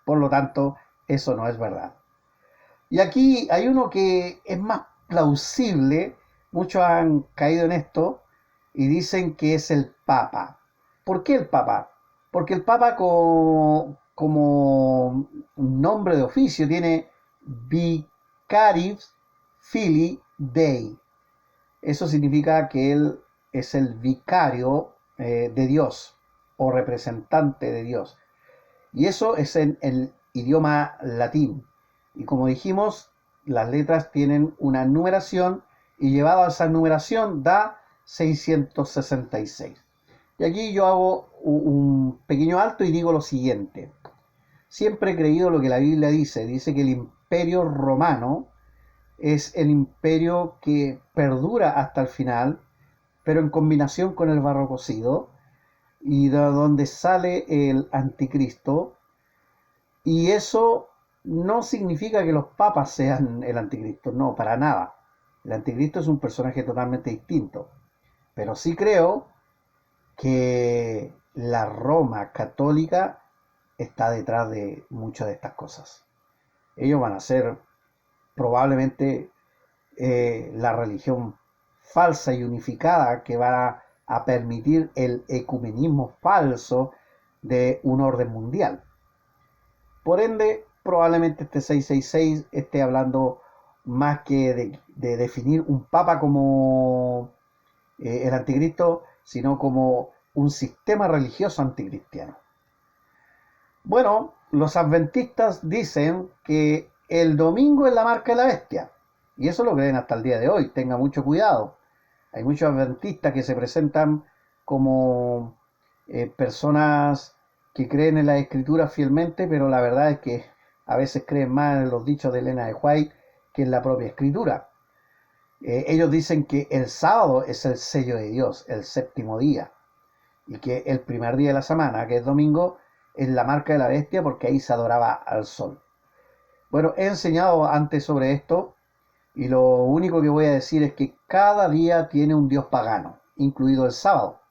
S1: Por lo tanto, eso no es verdad. Y aquí hay uno que es más plausible, muchos han caído en esto y dicen que es el Papa. ¿Por qué el Papa? Porque el Papa como nombre de oficio tiene Vicarius Filii Dei. Eso significa que él es el vicario de Dios o representante de Dios. Y eso es en el idioma latín. Y como dijimos, las letras tienen una numeración y llevado a esa numeración da 666. Y aquí yo hago un pequeño alto y digo lo siguiente. Siempre he creído lo que la Biblia dice. Dice que el imperio romano es el imperio que perdura hasta el final, pero en combinación con el barro cocido, y de donde sale el anticristo. Y eso no significa que los papas sean el anticristo, no, para nada. El anticristo es un personaje totalmente distinto. Pero sí creo que la Roma católica está detrás de muchas de estas cosas. Ellos van a ser probablemente la religión falsa y unificada que va a permitir el ecumenismo falso de un orden mundial. Por ende, probablemente este 666 esté hablando más que de definir un papa como el anticristo, sino como un sistema religioso anticristiano. Bueno, los adventistas dicen que el domingo es la marca de la bestia. Y eso lo creen hasta el día de hoy. Tenga mucho cuidado. Hay muchos adventistas que se presentan como personas que creen en la escritura fielmente, pero la verdad es que a veces creen más en los dichos de Elena de White que en la propia escritura. Ellos dicen que el sábado es el sello de Dios, el séptimo día, y que el primer día de la semana, que es domingo, es la marca de la bestia porque ahí se adoraba al sol. Bueno, he enseñado antes sobre esto y lo único que voy a decir es que cada día tiene un dios pagano, incluido el sábado.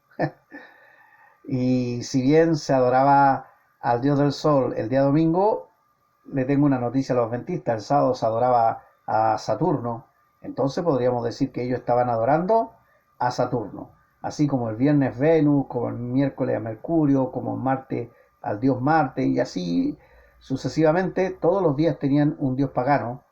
S1: Y si bien se adoraba al dios del sol el día domingo, le tengo una noticia a los adventistas, el sábado se adoraba a Saturno. Entonces podríamos decir que ellos estaban adorando a Saturno. Así como el viernes Venus, como el miércoles a Mercurio, como el martes al dios Marte, y así sucesivamente, todos los días tenían un dios pagano.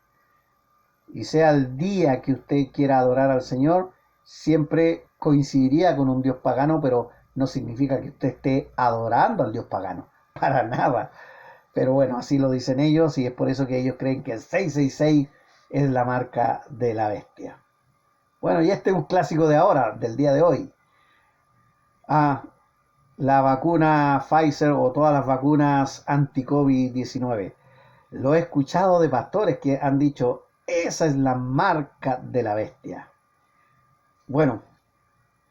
S1: Y sea el día que usted quiera adorar al Señor, siempre coincidiría con un dios pagano, pero no significa que usted esté adorando al dios pagano, para nada. Pero bueno, así lo dicen ellos y es por eso que ellos creen que el 666 es la marca de la bestia. Bueno, y este es un clásico de ahora, del día de hoy. La vacuna Pfizer o todas las vacunas anti-COVID-19. Lo he escuchado de pastores que han dicho, esa es la marca de la bestia. Bueno,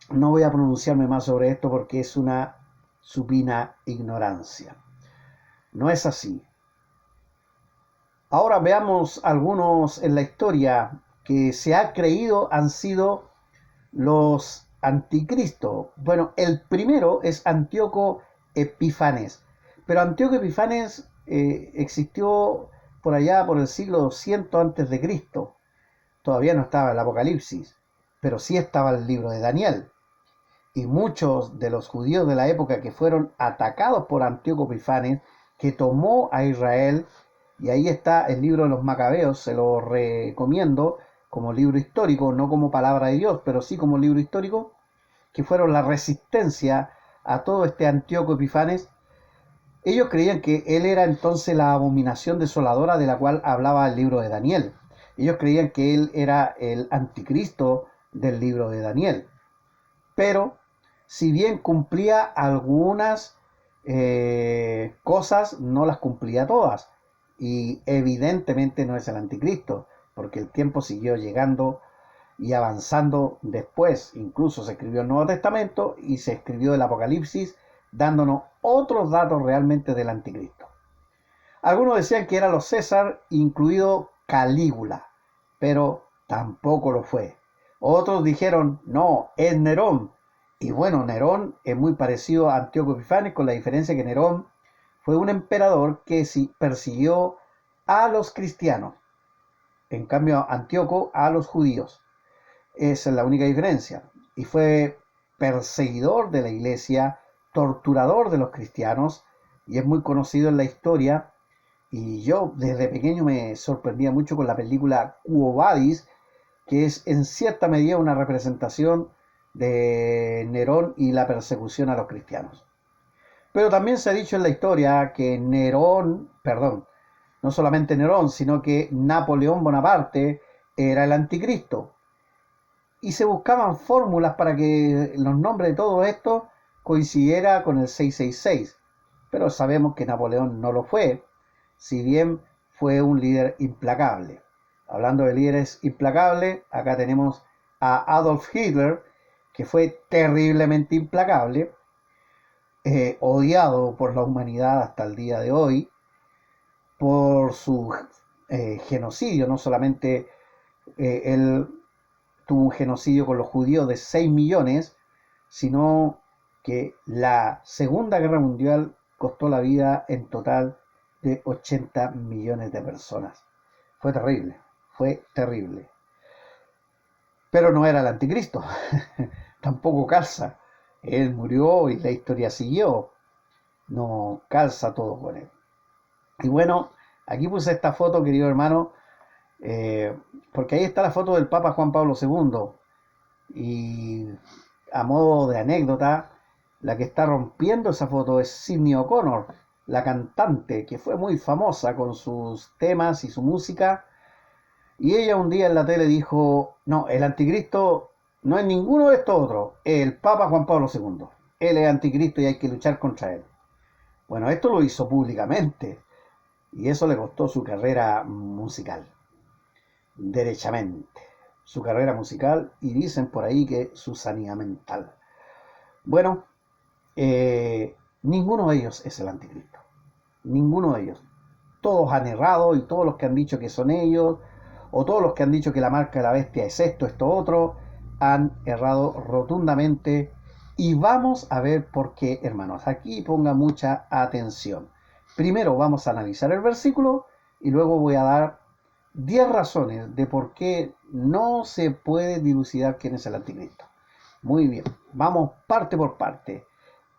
S1: no voy a pronunciarme más sobre esto porque es una supina ignorancia. No es así. Ahora veamos algunos en la historia que se ha creído han sido los anticristos. Bueno, el primero es Antíoco Epifanes. Pero Antíoco Epifanes existió por allá por el siglo 200 antes de Cristo. Todavía no estaba el Apocalipsis, pero sí estaba el libro de Daniel. Y muchos de los judíos de la época que fueron atacados por Antíoco Epifanes, que tomó a Israel, y ahí está el libro de los Macabeos, se lo recomiendo como libro histórico, no como palabra de Dios, pero sí como libro histórico, que fueron la resistencia a todo este Antíoco Epifanes. Ellos creían que él era entonces la abominación desoladora de la cual hablaba el libro de Daniel. Ellos creían que él era el anticristo del libro de Daniel. Pero si bien cumplía algunas cosas, no las cumplía todas. Y evidentemente no es el anticristo, porque el tiempo siguió llegando y avanzando después. Incluso se escribió el Nuevo Testamento y se escribió el Apocalipsis, dándonos otros datos realmente del anticristo. Algunos decían que era los César, incluido Calígula, pero tampoco lo fue. Otros dijeron, no, es Nerón. Y bueno, Nerón es muy parecido a Antíoco Epifanes, con la diferencia que Nerón fue un emperador que persiguió a los cristianos. En cambio, Antíoco a los judíos. Esa es la única diferencia. Y fue perseguidor de la iglesia, torturador de los cristianos, y es muy conocido en la historia. Y yo desde pequeño me sorprendía mucho con la película Quo Vadis, que es en cierta medida una representación de Nerón y la persecución a los cristianos. Pero también se ha dicho en la historia que no solamente Nerón, sino que Napoleón Bonaparte era el anticristo. Y se buscaban fórmulas para que los nombres de todo esto coincidiera con el 666. Pero sabemos que Napoleón no lo fue, si bien fue un líder implacable. Hablando de líderes implacables, acá tenemos a Adolf Hitler, que fue terriblemente implacable, odiado por la humanidad hasta el día de hoy, por su genocidio. No solamente él tuvo un genocidio con los judíos de 6 millones, sino que la Segunda Guerra Mundial costó la vida en total de 80 millones de personas. Fue terrible, fue terrible. Pero no era el anticristo, tampoco calza. Él murió y la historia siguió. No calza todo con él. Y bueno, aquí puse esta foto, querido hermano, porque ahí está la foto del Papa Juan Pablo II. Y a modo de anécdota, la que está rompiendo esa foto es Sinéad O'Connor, la cantante que fue muy famosa con sus temas y su música. Y ella un día en la tele dijo, no, el anticristo no es ninguno de estos otros, es el Papa Juan Pablo II. Él es anticristo y hay que luchar contra él. Bueno, esto lo hizo públicamente y eso le costó su carrera musical, derechamente. Su carrera musical y dicen por ahí que su sanidad mental. Bueno, ninguno de ellos es el anticristo. Ninguno de ellos. Todos han errado y todos los que han dicho que son ellos, o todos los que han dicho que la marca de la bestia es esto otro, han errado rotundamente. Y vamos a ver por qué, hermanos. Aquí ponga mucha atención. Primero vamos a analizar el versículo y luego voy a dar 10 razones de por qué no se puede dilucidar quién es el anticristo. Muy bien, vamos parte por parte.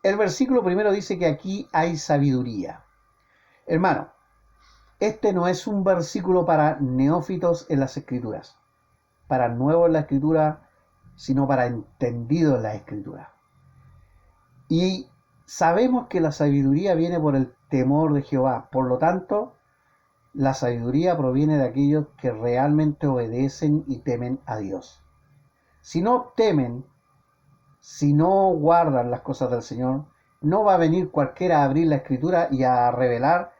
S1: El versículo primero dice que aquí hay sabiduría. Hermano, este no es un versículo para neófitos en las escrituras, para nuevos en la escritura, sino para entendidos en la escritura. Y sabemos que la sabiduría viene por el temor de Jehová. Por lo tanto, la sabiduría proviene de aquellos que realmente obedecen y temen a Dios. Si no temen, si no guardan las cosas del Señor, no va a venir cualquiera a abrir la escritura y a revelar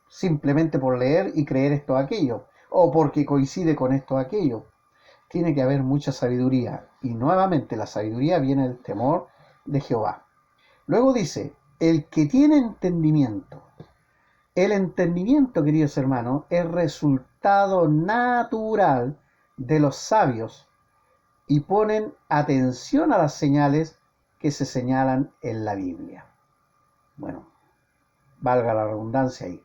S1: simplemente por leer y creer esto o aquello, o porque coincide con esto o aquello. Tiene que haber mucha sabiduría, y nuevamente la sabiduría viene del temor de Jehová. Luego dice, el que tiene entendimiento. El entendimiento, queridos hermanos, es resultado natural de los sabios y ponen atención a las señales que se señalan en la Biblia. Bueno, valga la redundancia ahí.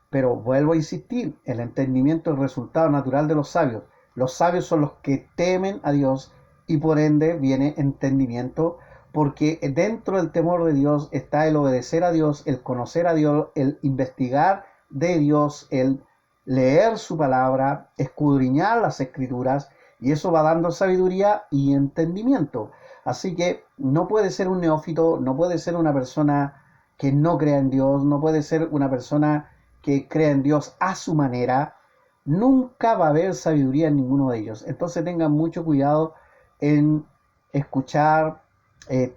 S1: Pero vuelvo a insistir, el entendimiento es el resultado natural de los sabios. Los sabios son los que temen a Dios y por ende viene entendimiento, porque dentro del temor de Dios está el obedecer a Dios, el conocer a Dios, el investigar de Dios, el leer su palabra, escudriñar las escrituras, y eso va dando sabiduría y entendimiento. Así que no puede ser un neófito, no puede ser una persona que no crea en Dios, no puede ser una persona que crea en Dios a su manera. Nunca va a haber sabiduría en ninguno de ellos. Entonces tengan mucho cuidado en escuchar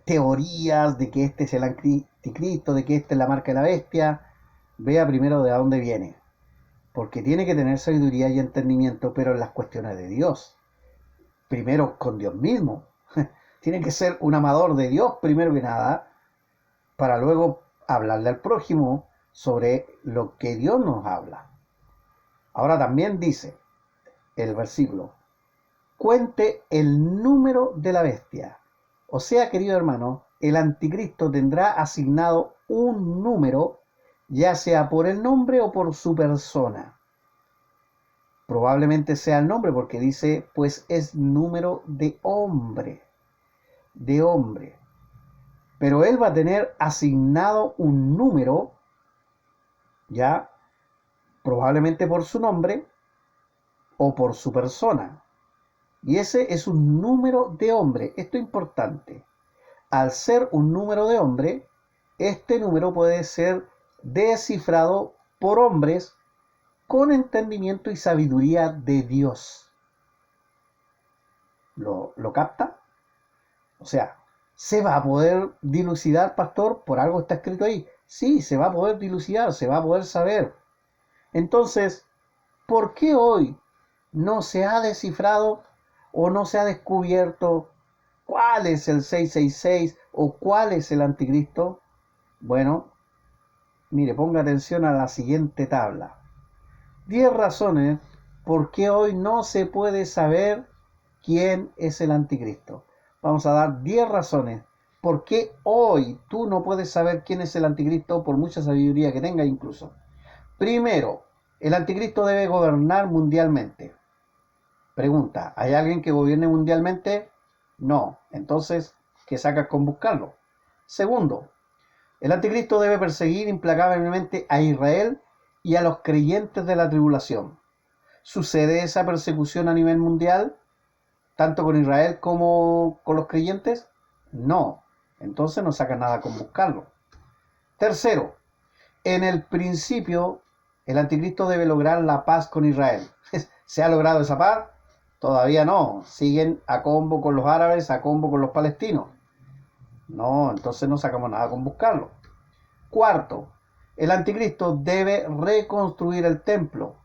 S1: teorías de que este es el anticristo, de que esta es la marca de la bestia, vea primero de dónde viene. Porque tiene que tener sabiduría y entendimiento, pero en las cuestiones de Dios. Primero con Dios mismo. Tiene que ser un amador de Dios primero que nada, para luego hablarle al prójimo sobre lo que Dios nos habla. Ahora también dice el versículo, cuente el número de la bestia. O sea, querido hermano, el anticristo tendrá asignado un número, ya sea por el nombre o por su persona. Probablemente sea el nombre porque dice, pues es número de hombre, de hombre. Pero él va a tener asignado un número, ya, probablemente por su nombre o por su persona. Y ese es un número de hombre. Esto es importante. Al ser un número de hombre, este número puede ser descifrado por hombres con entendimiento y sabiduría de Dios. ¿Lo capta? O sea, ¿se va a poder dilucidar, pastor? Por algo está escrito ahí. Sí, se va a poder dilucidar, se va a poder saber. Entonces, ¿por qué hoy no se ha descifrado o no se ha descubierto cuál es el 666 o cuál es el anticristo? Bueno, mire, ponga atención a la siguiente tabla. 10 razones por qué hoy no se puede saber quién es el anticristo. Vamos a dar 10 razones por qué hoy tú no puedes saber quién es el anticristo por mucha sabiduría que tenga incluso. Primero, el anticristo debe gobernar mundialmente. Pregunta, ¿hay alguien que gobierne mundialmente? No. Entonces, ¿qué sacas con buscarlo? Segundo, el anticristo debe perseguir implacablemente a Israel y a los creyentes de la tribulación. ¿Sucede esa persecución a nivel mundial, tanto con Israel como con los creyentes? No. Entonces no saca nada con buscarlo. Tercero, en el principio, el anticristo debe lograr la paz con Israel. ¿Se ha logrado esa paz? Todavía no. Siguen a combo con los árabes, a combo con los palestinos. No, entonces no sacamos nada con buscarlo. Cuarto, el anticristo debe reconstruir el templo.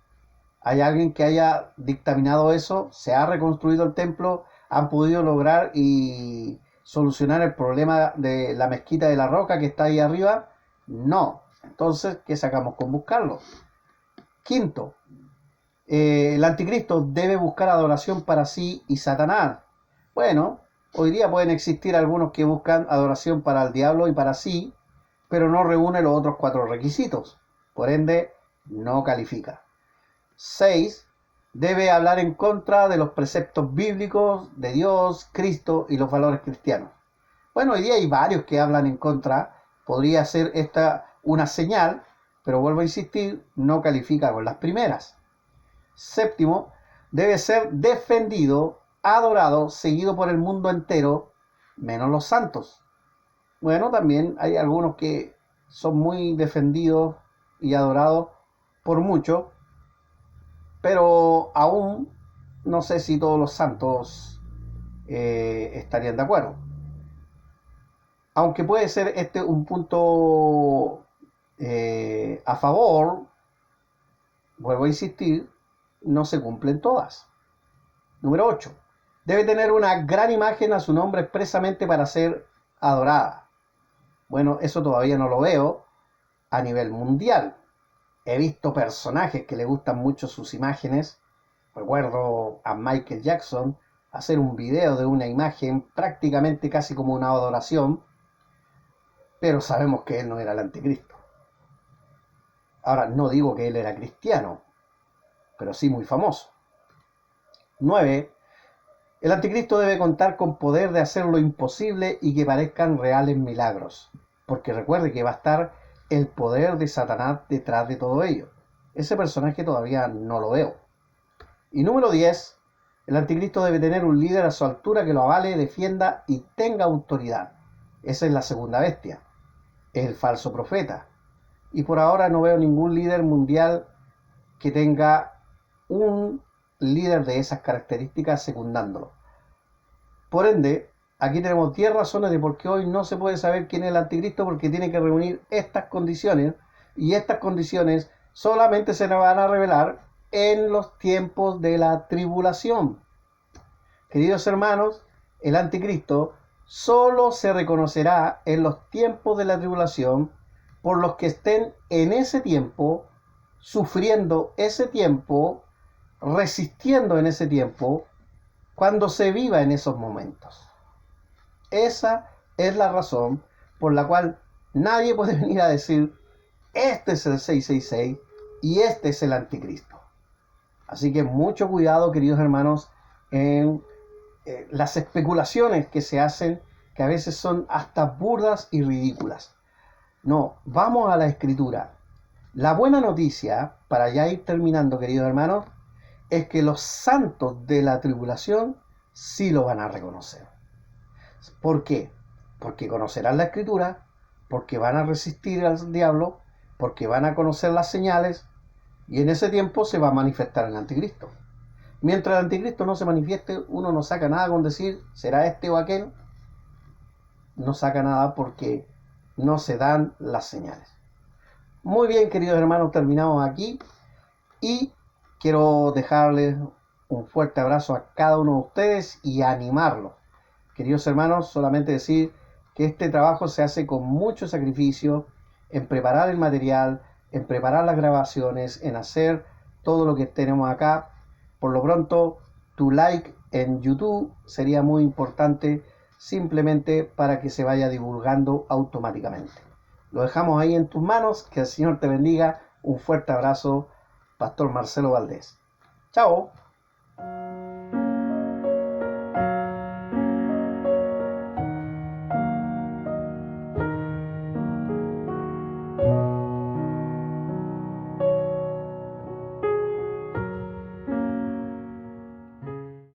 S1: ¿Hay alguien que haya dictaminado eso? ¿Se ha reconstruido el templo? ¿Han podido lograr y solucionar el problema de la mezquita de la Roca que está ahí arriba? No. Entonces, ¿qué sacamos con buscarlo? Quinto, el anticristo debe buscar adoración para sí y Satanás. Bueno, hoy día pueden existir algunos que buscan adoración para el diablo y para sí, pero no reúne los otros 4 requisitos. Por ende, no califica. 6. Debe hablar en contra de los preceptos bíblicos de Dios, Cristo y los valores cristianos. Bueno, hoy día hay varios que hablan en contra. Podría ser esta una señal, pero vuelvo a insistir, no califica con las primeras. 7. Debe ser defendido, adorado, seguido por el mundo entero, menos los santos. Bueno, también hay algunos que son muy defendidos y adorados por muchos, pero aún no sé si todos los santos estarían de acuerdo. Aunque puede ser este un punto a favor, vuelvo a insistir, no se cumplen todas. Número 8. Debe tener una gran imagen a su nombre expresamente para ser adorada. Bueno, eso todavía no lo veo a nivel mundial. He visto personajes que le gustan mucho sus imágenes. Recuerdo a Michael Jackson hacer un video de una imagen prácticamente casi como una adoración, pero sabemos que él no era el anticristo. Ahora, no digo que él era cristiano, pero sí muy famoso. 9. El anticristo debe contar con poder de hacer lo imposible y que parezcan reales milagros, porque recuerde que va a estar el poder de Satanás detrás de todo ello. Ese personaje todavía no lo veo. Y número 10, el anticristo debe tener un líder a su altura que lo avale, defienda y tenga autoridad. Esa es la segunda bestia, es el falso profeta. Y por ahora no veo ningún líder mundial que tenga un líder de esas características secundándolo. Por ende, aquí tenemos 10 razones de por qué hoy no se puede saber quién es el anticristo, porque tiene que reunir estas condiciones, y estas condiciones solamente se nos van a revelar en los tiempos de la tribulación. Queridos hermanos, el anticristo solo se reconocerá en los tiempos de la tribulación por los que estén en ese tiempo, sufriendo ese tiempo, resistiendo en ese tiempo, cuando se viva en esos momentos. Esa es la razón por la cual nadie puede venir a decir, este es el 666 y este es el anticristo. Así que mucho cuidado, queridos hermanos, en las especulaciones que se hacen, que a veces son hasta burdas y ridículas. No, vamos a la escritura. La buena noticia, para ya ir terminando, queridos hermanos, es que los santos de la tribulación sí lo van a reconocer. ¿Por qué? Porque conocerán la escritura, porque van a resistir al diablo, porque van a conocer las señales, y en ese tiempo se va a manifestar el anticristo. Mientras el anticristo no se manifieste, uno no saca nada con decir, será este o aquel. No saca nada porque no se dan las señales. Muy bien, queridos hermanos, terminamos aquí. Y quiero dejarles un fuerte abrazo a cada uno de ustedes y animarlos. Queridos hermanos, solamente decir que este trabajo se hace con mucho sacrificio en preparar el material, en preparar las grabaciones, en hacer todo lo que tenemos acá. Por lo pronto, tu like en YouTube sería muy importante, simplemente para que se vaya divulgando automáticamente. Lo dejamos ahí en tus manos, que el Señor te bendiga. Un fuerte abrazo, Pastor Marcelo Valdés. Chao.